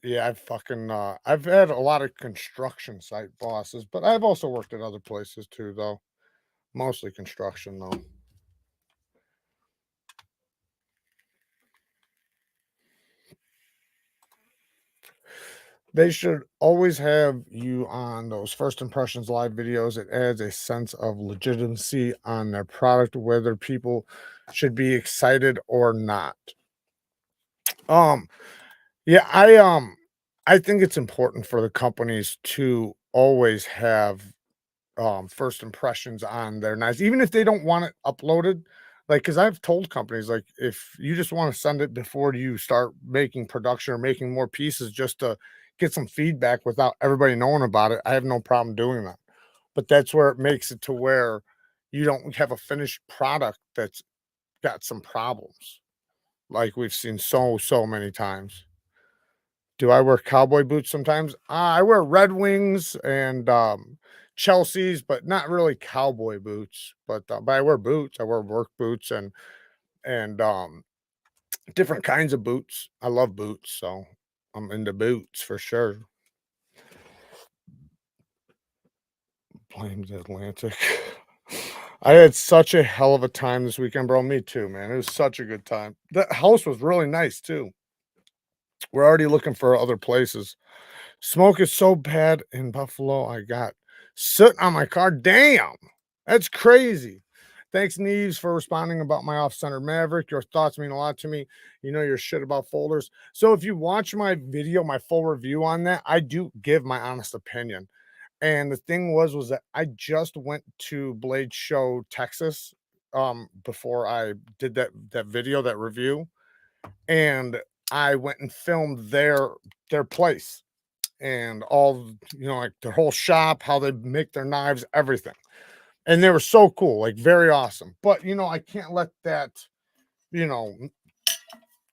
yeah, I've had a lot of construction site bosses, but I've also worked at other places too, though. Mostly construction, though. They should always have you on those first impressions live videos. It adds a sense of legitimacy on their product, whether people should be excited or not. Um, yeah, I think it's important for the companies to always have first impressions on their knives, even if they don't want it uploaded. Like, because I've told companies, like, if you just want to send it before you start making production or making more pieces just to get some feedback without everybody knowing about it, I have no problem doing that. But that's where it makes it to where you don't have a finished product that's got some problems, like we've seen so many times. Do I wear cowboy boots sometimes? I wear Red Wings and Chelsea's, but not really cowboy boots. But I wear boots. I wear work boots and different kinds of boots. I love boots, so I'm into boots for sure. Blame the Atlantic. I had such a hell of a time this weekend, bro. Me too, man. It was such a good time. The house was really nice too. We're already looking for other places. Smoke is so bad in Buffalo. I got soot on my car. Damn, that's crazy. Thanks, Neeves, for responding about my off-center Maverick. Your thoughts mean a lot to me. You know your shit about folders. So if you watch my video, my full review on that, I do give my honest opinion. And the thing was that I just went to Blade Show Texas before I did that video, that review, and I went and filmed their place and all, you know, like their whole shop, how they make their knives, everything. And they were so cool, like very awesome. But you know, I can't let that, you know,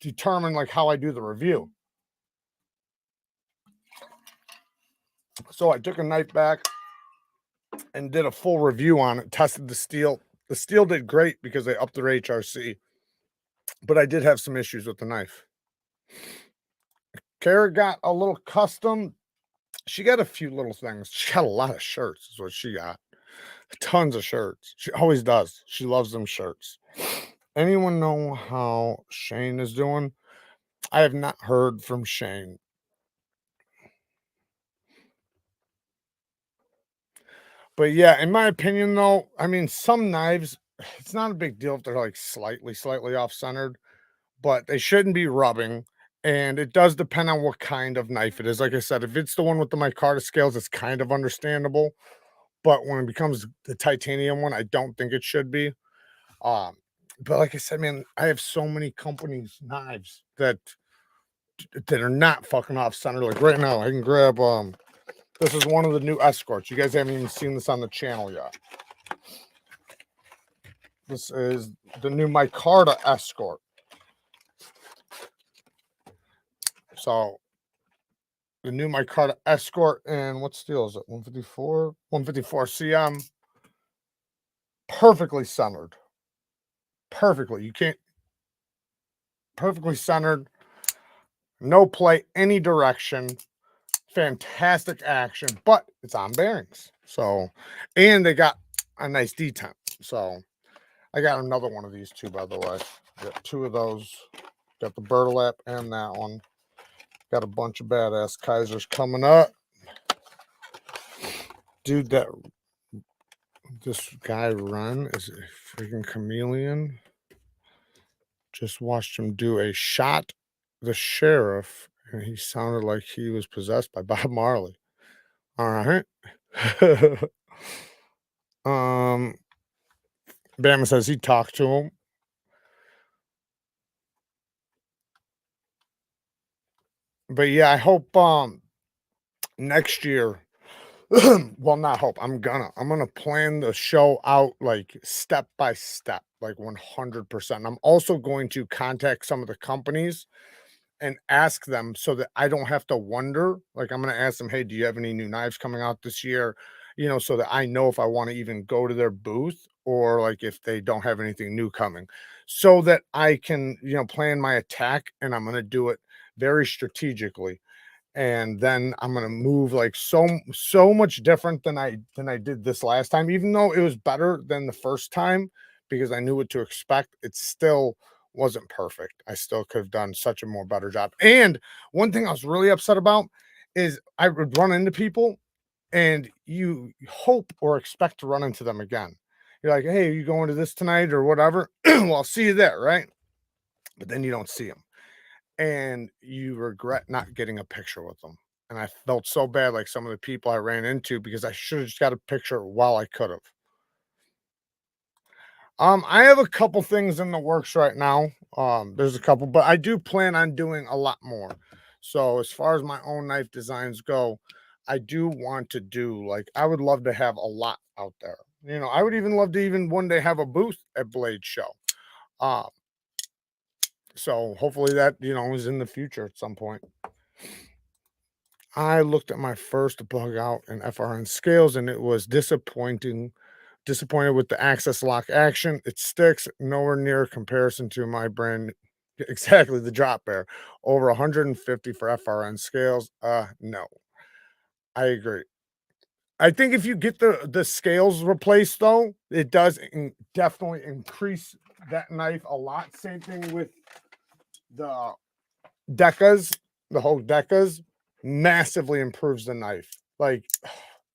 determine like how I do the review. So I took a knife back and did a full review on it, tested the steel. The steel did great because they upped their HRC, but I did have some issues with the knife. Cara got a little custom. She got a few little things. She got a lot of shirts, is what she got. Tons of shirts. She always does. She loves them shirts. Anyone know how Shane is doing? I have not heard from Shane. But yeah, in my opinion, though, I mean, some knives, it's not a big deal if they're like slightly off-centered, but they shouldn't be rubbing. And it does depend on what kind of knife it is. Like I said, if it's the one with the micarta scales, it's kind of understandable. But when it becomes the titanium one, I don't think it should be. Um, but like I said, man, I have so many companies' knives that are not fucking off center. Like right now, I can grab this is one of the new escorts. You guys haven't even seen this on the channel yet. This is the new micarta escort. So the new micarta escort, and what steel is it? 154? 154 CM. Perfectly centered. Perfectly. You can't perfectly centered. No play any direction. Fantastic action, but it's on bearings. So, and they got a nice detent. So I got another one of these too, by the way. Got two of those. Got the burlap and that one. Got a bunch of badass Kaisers coming up. Dude, this guy run is a freaking chameleon. Just watched him do a shot the sheriff, and he sounded like he was possessed by Bob Marley. All right. Bama says he talked to him. But yeah, I hope next year, well, not hope, I'm gonna plan the show out like step by step, like 100%. I'm also going to contact some of the companies and ask them so that I don't have to wonder. Like, I'm going to ask them, hey, do you have any new knives coming out this year? You know, so that I know if I want to even go to their booth or like if they don't have anything new coming, so that I can, you know, plan my attack. And I'm going to do it very strategically. And then I'm going to move like so much different than I did this last time, even though it was better than the first time because I knew what to expect. It still wasn't perfect. I still could have done such a more better job. And one thing I was really upset about is I would run into people and you hope or expect to run into them again. You're like, hey, are you going to this tonight or whatever? Well, I'll see you there, right? But then you don't see them and you regret not getting a picture with them. And I felt so bad, like some of the people I ran into, because I should have just got a picture while I could have. I have a couple things in the works right now. There's a couple, but I do plan on doing a lot more. So as far as my own knife designs go, I do want to do, like, I would love to have a lot out there. You know, I would even love to even one day have a booth at Blade Show. So hopefully that, you know, is in the future at some point. I looked at my first bug out in FRN scales and it was disappointed with the access lock action. It sticks nowhere near comparison to my brand. Exactly, the drop bear. Over 150 for FRN scales. No, I agree. I think if you get the scales replaced, though, it does definitely increase that knife a lot. Same thing with the decas, the whole decas, massively improves the knife. Like,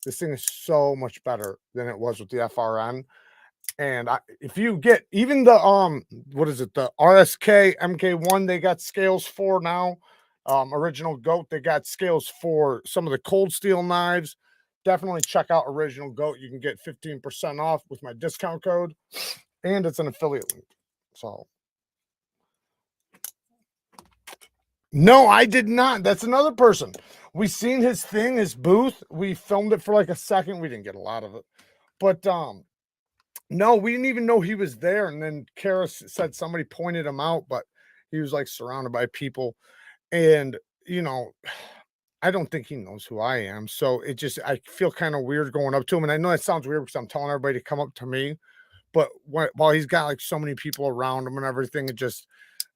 this thing is so much better than it was with the FRN. And if you get even the what is it, the RSK MK1, they got scales for now. Original Goat, they got scales for some of the cold steel knives. Definitely check out Original Goat. You can get 15% off with my discount code, and it's an affiliate link. So no, I did not. That's another person. We seen his thing, his booth. We filmed it for like a second. We didn't get a lot of it, but no, we didn't even know he was there. And then Cara said somebody pointed him out, but he was like surrounded by people. And, you know, I don't think he knows who I am. So it just, I feel kind of weird going up to him. And I know that sounds weird because I'm telling everybody to come up to me. But while he's got like so many people around him and everything, it just,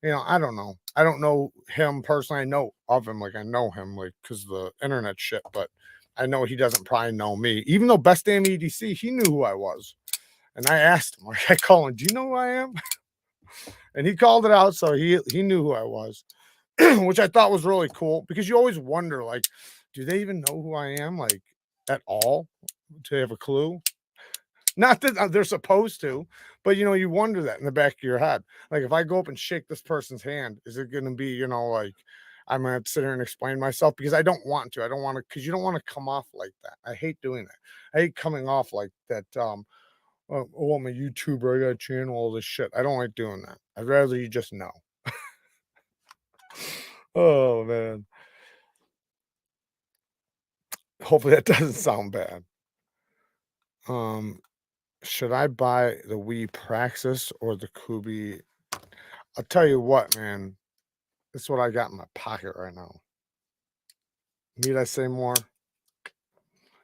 you know, I don't know. I don't know him personally. I know of him, like I know him, like because of the internet shit. But I know he doesn't probably know me. Even though Best Damn EDC, he knew who I was. And I asked him, like, I call him, do you know who I am? And he called it out, so he knew who I was, which I thought was really cool because you always wonder, like, do they even know who I am, like, at all? Do they have a clue? Not that they're supposed to, but you know, you wonder that in the back of your head. Like, if I go up and shake this person's hand, is it going to be, you know, like, I'm going to have to sit here and explain myself because I don't want to. I don't want to, because you don't want to come off like that. I hate doing that. I hate coming off like that. Oh, I'm a YouTuber, I got a channel, all this shit. I don't like doing that. I'd rather you just know. Oh, man. Hopefully that doesn't sound bad. Should I buy the Wii Praxis or the Kubi? I'll tell you what, man. This is what I got in my pocket right now. Need I say more?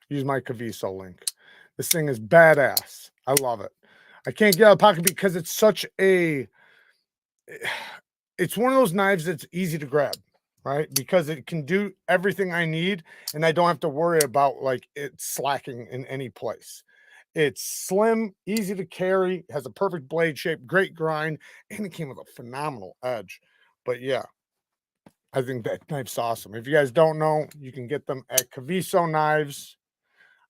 Use my KAVISO link. This thing is badass. I love it. I can't get out of the pocket because it's such a... It's one of those knives that's easy to grab, right? Because it can do everything I need, and I don't have to worry about like it slacking in any place. It's slim, easy to carry, has a perfect blade shape, great grind, and it came with a phenomenal edge. But yeah, I think that knife's awesome. If you guys don't know, you can get them at KAVISO Knives.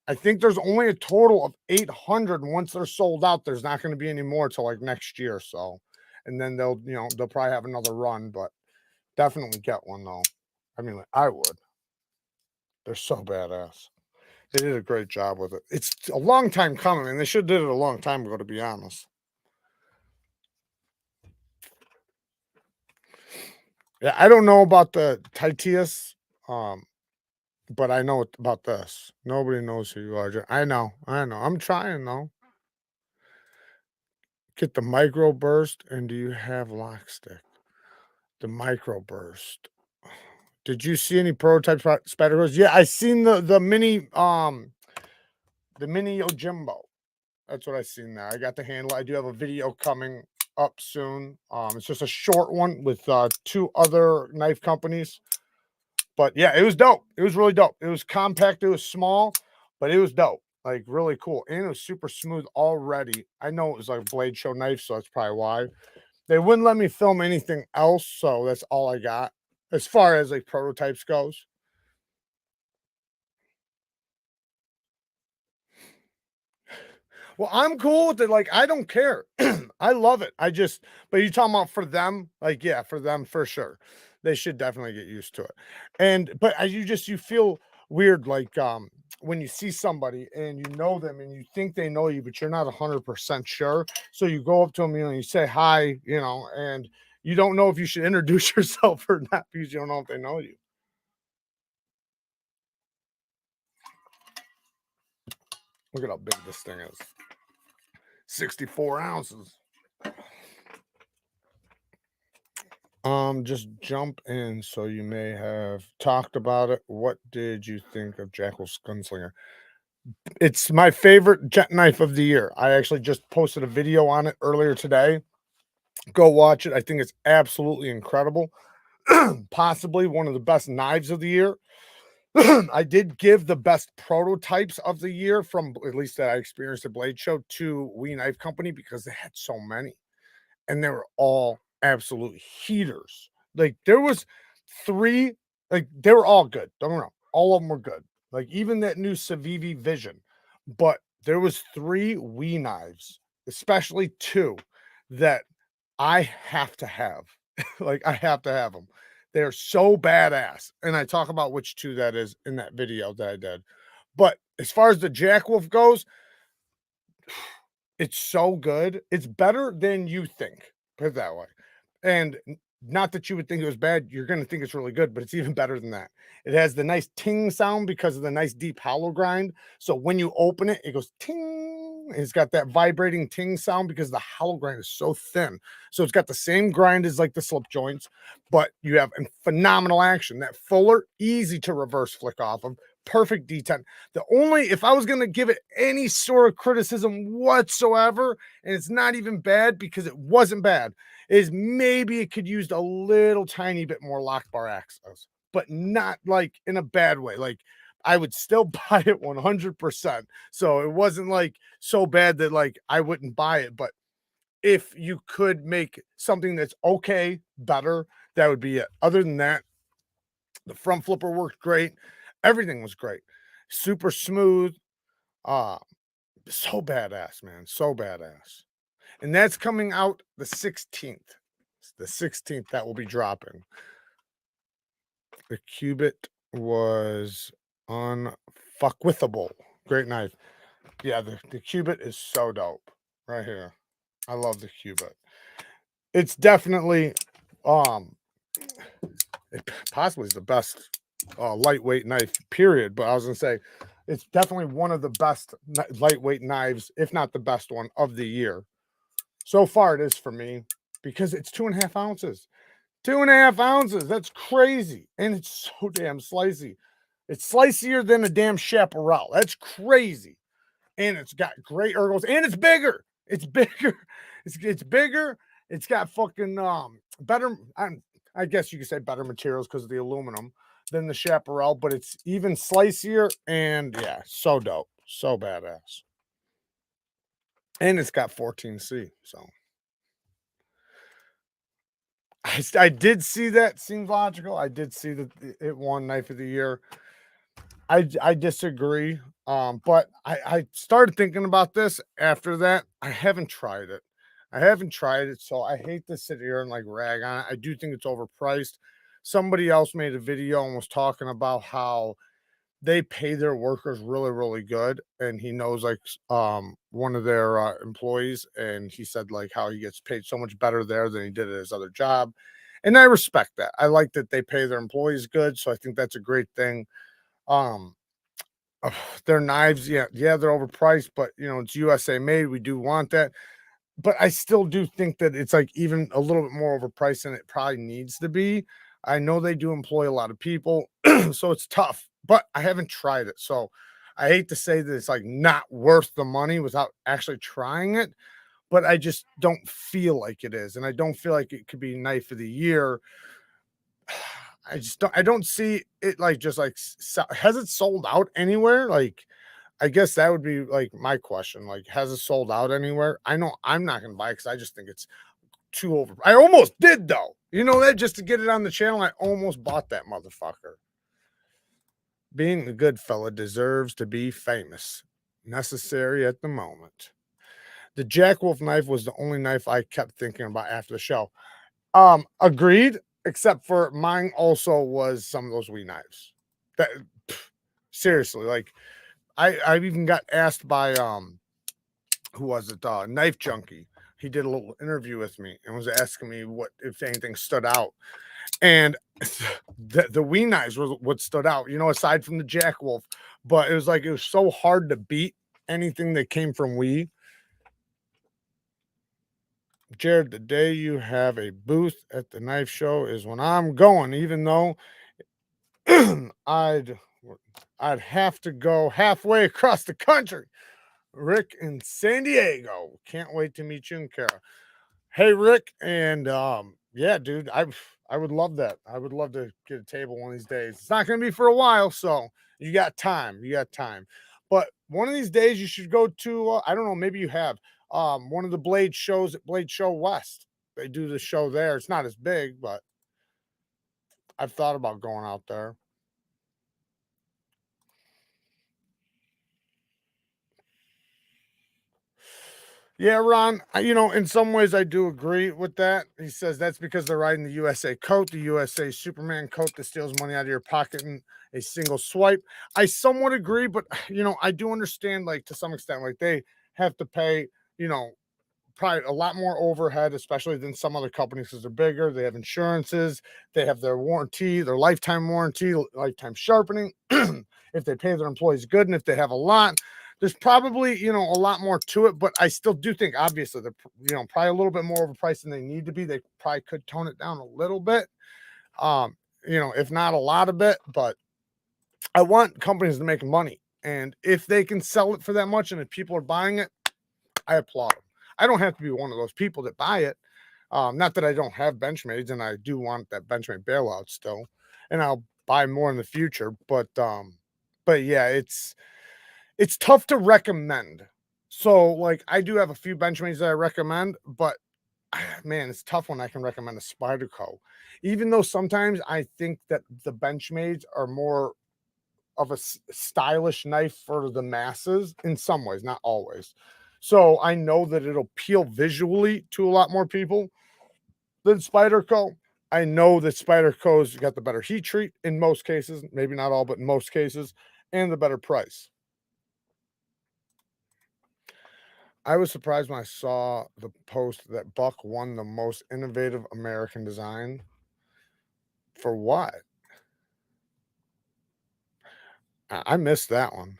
I think there's only a total of 800. And once they're sold out, there's not going to be any more till like next year. So, and then they'll, you know, they'll probably have another run, but definitely get one though. I mean, like, I would. They're so badass. They did a great job with it. It's a long time coming, and they should have did it a long time ago, to be honest. Yeah, I don't know about the Titius, but I know about this. Nobody knows who you are. I know. I'm trying though. Get the microburst, and do you have lock stick? The microburst. Did you see any prototype spider hose? Yeah, I seen the mini Yojimbo. That's what I seen there. I got the handle. I do have a video coming up soon. It's just a short one with 2 other knife companies. But yeah, it was dope. It was really dope. It was compact, it was small, but it was dope. Like really cool. And it was super smooth already. I know it was like a blade show knife, so that's probably why. They wouldn't let me film anything else, so that's all I got as far as like prototypes goes. Well, I'm cool with it. Like, I don't care. I love it. But you talking about for them? Like, yeah, for them for sure. They should definitely get used to it. But as you feel weird, like when you see somebody and you know them and you think they know you, but you're not 100% sure. So you go up to them, you know, you say hi, you know, and you don't know if you should introduce yourself or not because you don't know if they know you. Look at how big this thing is. 64 ounces. Just jump in. So you may have talked about it. What did you think of Jackal's Gunslinger? It's my favorite jet knife of the year. I actually just posted a video on it earlier today. Go watch it. I think it's absolutely incredible. Possibly one of the best knives of the year. I did give the best prototypes of the year from at least that I experienced at Blade Show to Wee Knife Company because they had so many. And they were all absolute heaters. Like there was 3, like they were all good. Don't get me wrong, all of them were good. Like even that new Civivi Vision, but there was 3 Wii knives especially two that I have to have. Like, I have to have them. They're so badass, and I talk about which two that is in that video that I did. But as far as the Jack Wolf goes, it's so good. It's better than you think, put it that way. And not that you would think it was bad, you're gonna think it's really good, but it's even better than that. It has the nice ting sound because of the nice deep hollow grind. So when you open it, it goes ting. And it's got that vibrating ting sound because the hollow grind is so thin. So it's got the same grind as like the slip joints, but you have phenomenal action. That fuller, easy to reverse flick off of, perfect detent. The only, if I was going to give it any sort of criticism whatsoever, and it's not even bad because it wasn't bad, is maybe it could use a little tiny bit more lock bar access, but not like in a bad way. Like, I would still buy it 100%. So it wasn't like so bad that like I wouldn't buy it, but if you could make something that's okay better, that would be it. Other than that, the front flipper worked great. Everything was great. Super smooth. Uh, so badass, man. So badass. And that's coming out the 16th. It's the 16th that will be dropping. The Cubit was unfuckwithable. Great knife. Yeah, the Cubit is so dope. Right here. I love the Cubit. It's definitely it possibly is the best lightweight knife, period. But I was gonna say it's definitely one of the best lightweight knives, if not the best one of the year. So far, it is for me because it's 2.5 ounces. 2.5 ounces. That's crazy. And it's so damn slicey. It's slicier than a damn chaparral. That's crazy. And it's got great ergos. And it's bigger. It's bigger. It's bigger. It's got fucking better. I guess you could say better materials because of the aluminum than the chaparral, but it's even slicier. And yeah, so dope. So badass. And it's got 14C. So I did see that. Seems logical. I did see that it won Knife of the Year. I disagree. But I started thinking about this after that. I haven't tried it. I haven't tried it, so I hate to sit here and like rag on it. I do think it's overpriced. Somebody else made a video and was talking about how they pay their workers really, really good. And he knows like one of their employees, and he said like how he gets paid so much better there than he did at his other job. And I respect that. I like that they pay their employees good. So I think that's a great thing. Um, their knives, yeah, they're overpriced, but you know, it's USA made. We do want that. But I still do think that it's like even a little bit more overpriced than it probably needs to be. I know they do employ a lot of people, so it's tough, but I haven't tried it. So I hate to say that it's like not worth the money without actually trying it, but I just don't feel like it is. And I don't feel like it could be Knife of the Year. I don't see it like just like has it sold out anywhere? Like, I guess that would be like my question. Like, has it sold out anywhere? I know I'm not gonna buy it because I just think it's too over. I almost did though. You know that just to get it on the channel, I almost bought that motherfucker. Being a good fella deserves to be famous. Necessary at the moment. The Jack Wolf knife was the only knife I kept thinking about after the show. Agreed, except for mine also was some of those wee knives. That seriously, like I've even got asked by who was it? Knife Junkie. He did a little interview with me and was asking me what if anything stood out. And the wee knives was what stood out, you know, aside from the Jack Wolf. But it was like it was so hard to beat anything that came from wee. Jared, the day you have a booth at the knife show is when I'm going, even though I'd have to go halfway across the country. Rick in San Diego. Can't wait to meet you in Cara. Hey Rick, and yeah, dude, I would love that. I would love to get a table one of these days. It's not gonna be for a while, so you got time. You got time. But one of these days you should go to I don't know, maybe you have one of the Blade shows at Blade Show West. They do the show there. It's not as big, but I've thought about going out there. Yeah, Ron, in some ways I do agree with that. He says that's because they're riding the USA coat, the USA Superman coat that steals money out of your pocket in a single swipe. I somewhat agree, but I do understand, like, to some extent, like they have to pay, probably a lot more overhead, especially than some other companies because they're bigger. They have insurances, they have their warranty, their lifetime warranty, lifetime sharpening. If they pay their employees good, and if they have a lot, there's probably a lot more to it. But I still do think, obviously, they're probably a little bit more overpriced than they need to be. They probably could tone it down a little bit, if not a lot of it. But I want companies to make money, and if they can sell it for that much, and if people are buying it, I applaud them. I don't have to be one of those people that buy it. Not that I don't have Benchmades, and I do want that Benchmade bailout still, and I'll buy more in the future. But yeah, it's tough to recommend. So, like, I do have a few Benchmades that I recommend, but man, it's tough when I can recommend a Spyderco. Even though sometimes I think that the Benchmades are more of a stylish knife for the masses in some ways, not always. So I know that it'll appeal visually to a lot more people than Spyderco. I know that Spyderco's got the better heat treat in most cases, maybe not all, but in most cases, and the better price. I was surprised when I saw the post that Buck won the most innovative American design. For what? I missed that one.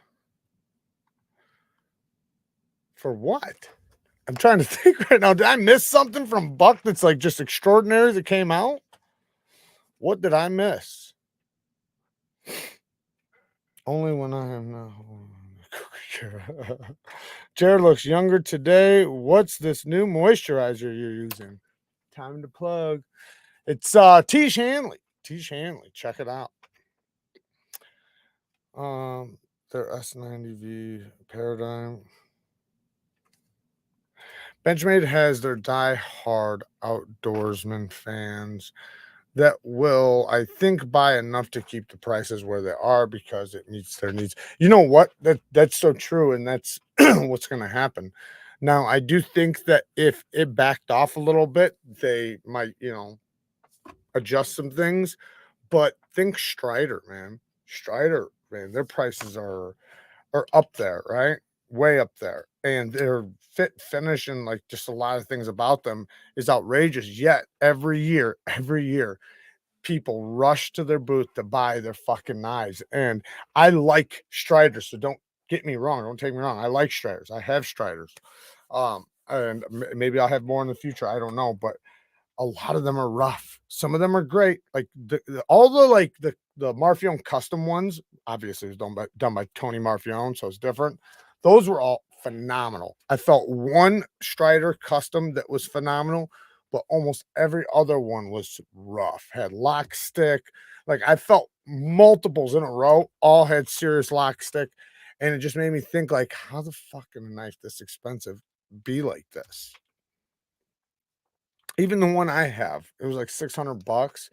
For what? I'm trying to think right now. Did I miss something from Buck that's like just extraordinary that came out? What did I miss? Only when I am now. Jared looks younger today. What's this new moisturizer you're using? Time to plug. It's Tish Hanley. Tish Hanley. Check it out. Their S90V Paradigm. Benchmade has their die-hard outdoorsman fans that will, I think, buy enough to keep the prices where they are because it meets their needs. You know what? That's so true, and that's what's going to happen. Now, I do think that if it backed off a little bit, they might, adjust some things. But think Strider, man. Strider, man, their prices are up there, right? Way up there. And their fit finish and like just a lot of things about them is outrageous. Yet every year, people rush to their booth to buy their fucking knives. And I like Striders, so don't get me wrong. Don't take me wrong. I like Striders. I have Striders. And maybe I'll have more in the future. I don't know, but a lot of them are rough. Some of them are great. Like all the Marfione custom ones, obviously it was done by Tony Marfione, so it's different. Those were all phenomenal. I felt one Strider custom that was phenomenal, but almost every other one was rough. Had lock stick. Like I felt multiples in a row all had serious lock stick, and it just made me think, like, how the fuck can a knife this expensive be like this? Even the one I have, it was like $600.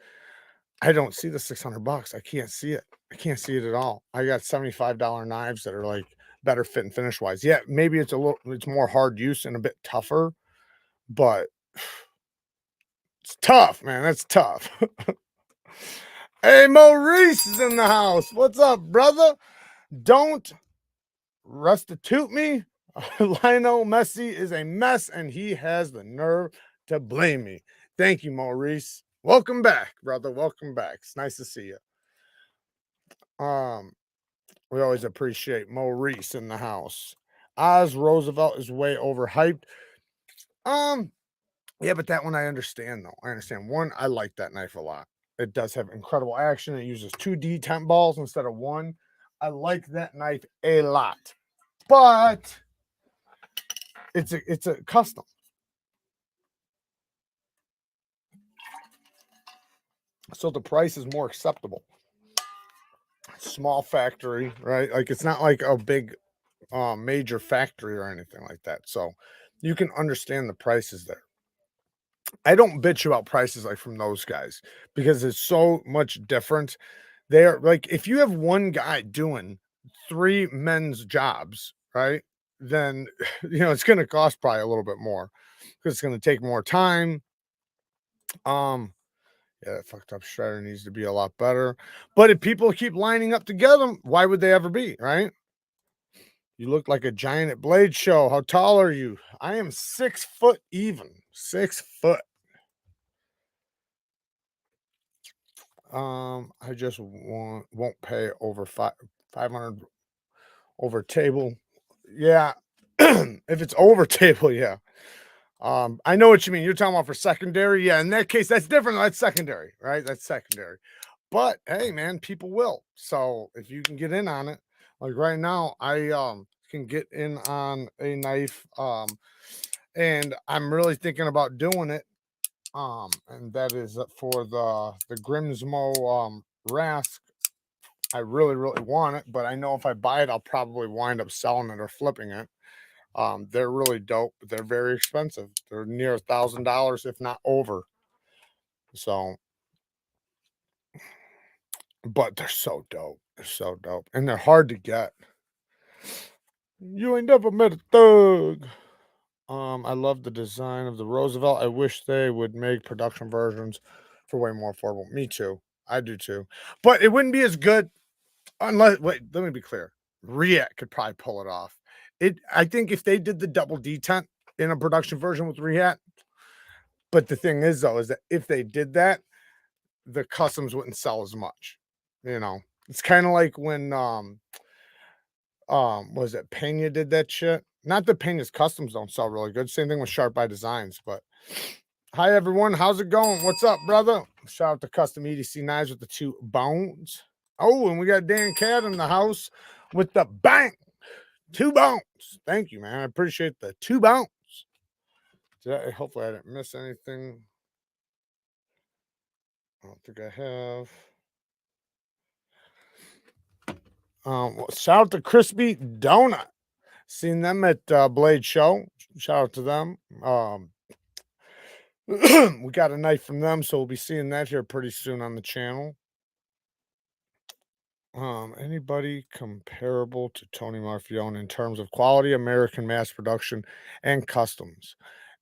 I don't see the $600. I can't see it. I can't see it at all. I got $75 knives that are like better fit and finish wise. Yeah, maybe it's more hard use and a bit tougher, but it's tough, man. That's tough. Hey, Maurice is in the house. What's up, brother? Don't restitute me. Lionel Messi is a mess, and he has the nerve to blame me. Thank you, Maurice. Welcome back, brother. Welcome back. It's nice to see you. We always appreciate Maurice in the house. Oz Roosevelt is way overhyped. Yeah, but that one I understand though. I understand. One, I like that knife a lot. It does have incredible action. It uses 2 D10 balls instead of 1. I like that knife a lot. But it's a custom. So the price is more acceptable. Small factory, right? Like it's not like a big major factory or anything like that. So you can understand the prices there. I don't bitch about prices like from those guys because it's so much different. They're like, if you have one guy doing 3 men's jobs, right? then it's going to cost probably a little bit more because it's going to take more time. Yeah, that fucked up shredder needs to be a lot better. But if people keep lining up to get them, why would they ever be, right? You look like a giant at Blade Show. How tall are you? I am 6 foot even. 6 foot. I just won't pay over 500 over table. Yeah. If it's over table, yeah. I know what you mean. You're talking about for secondary. Yeah, in that case, that's different. That's secondary, right? That's secondary. But hey, man, people will. So if you can get in on it, like right now, I can get in on a knife. And I'm really thinking about doing it. And that is for the Grimsmo Rask. I really, really want it, but I know if I buy it, I'll probably wind up selling it or flipping it. They're really dope, but they're very expensive. They're near $1,000, if not over. So, but they're so dope. They're so dope, and they're hard to get. You ain't never met a thug. I love the design of the Roosevelt. I wish they would make production versions for way more affordable. Me too. I do too. But it wouldn't be as good unless, wait, let me be clear. React could probably pull it off. I think if they did the double detent in a production version with React, but the thing is though, is that if they did that, the customs wouldn't sell as much. It's kind of like when was it Pena did that shit? Not that Pena's customs don't sell really good. Same thing with Sharp by Designs. But hi everyone, how's it going? What's up, brother? Shout out to Custom EDC Knives with the 2 bones. Oh, and we got Dan Cat in the house with the bang 2 bones. Thank you, man. I appreciate the 2 bones. Hopefully I didn't miss anything. I don't think I have. Shout out to Crispy Donut. Seen them at Blade Show. Shout out to them. We got a knife from them, so we'll be seeing that here pretty soon on the channel. Anybody comparable to Tony Marfione in terms of quality, American mass production, and customs?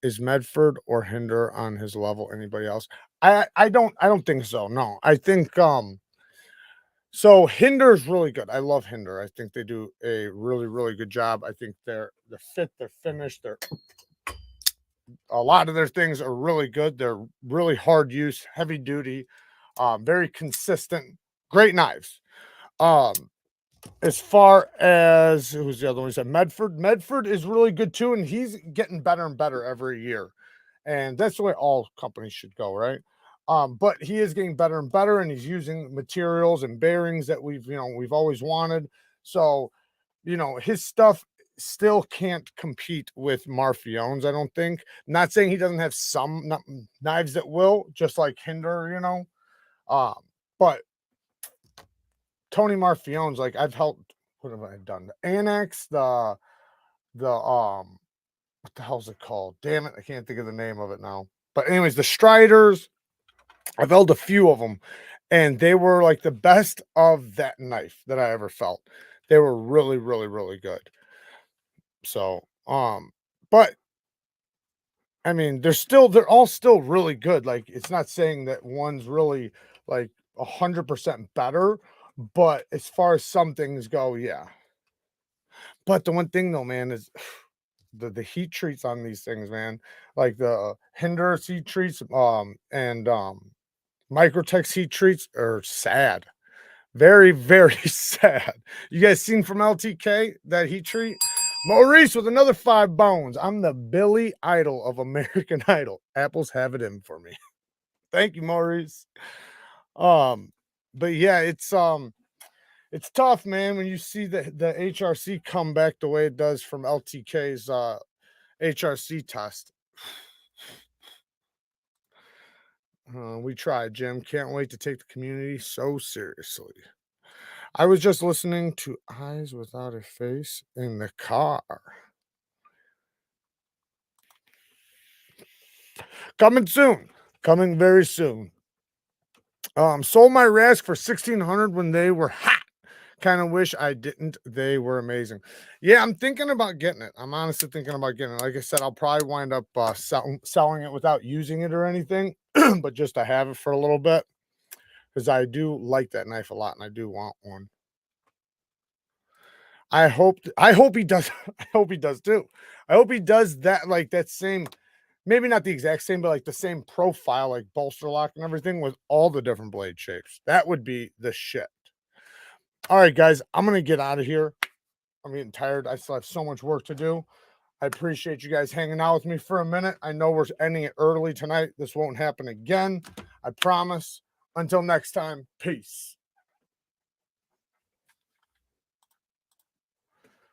Is Medford or Hinder on his level? Anybody else? I don't think so. No, I think so Hinder is really good. I love Hinder. I think they do a really, really good job. I think they're fit, they're finished, a lot of their things are really good. They're really hard use, heavy duty, very consistent, great knives. As far as who's the other one? He said Medford. Medford is really good too, and he's getting better and better every year. And that's the way all companies should go, right? But he is getting better and better, and he's using materials and bearings that we've always wanted. So, his stuff still can't compete with Marfione's, I don't think. Not saying he doesn't have some knives that will, just like Hinder, but Tony Marfione's, like, I've helped. What have I done? The Annex, the what the hell's it called? Damn it, I can't think of the name of it now. But anyways, the Striders, I've held a few of them, and they were like the best of that knife that I ever felt. They were really, really, really good. So, but I mean, they're all still really good. Like, it's not saying that one's really like 100% better, but as far as some things go, yeah. But the one thing though, man, is the heat treats on these things, man. Like the Hinder heat treats, and Microtex heat treats are sad. Very, very sad. You guys seen from LTK that heat treat? Maurice with another 5 bones. I'm the Billy Idol of American Idol. Apples have it in for me. Thank you, Maurice. But yeah, it's tough, man, when you see the HRC come back the way it does from LTK's HRC test. We tried, Jim. Can't wait to take the community so seriously. I was just listening to Eyes Without a Face in the car. Coming soon. Coming very soon. Sold my Rask for $1,600 when they were hot. Kind of wish I didn't. They were amazing. Yeah, I'm thinking about getting it. I'm honestly thinking about getting it. Like I said, I'll probably wind up selling it without using it or anything, but just to have it for a little bit because I do like that knife a lot and I do want one. I hope he does. I hope he does too. I hope he does that, like that same, maybe not the exact same, but like the same profile, like bolster lock and everything with all the different blade shapes. That would be the shit. All right, guys, I'm gonna get out of here. I'm getting tired. I still have so much work to do. I appreciate you guys hanging out with me for a minute. I know we're ending it early tonight. This won't happen again. I promise. Until next time, peace.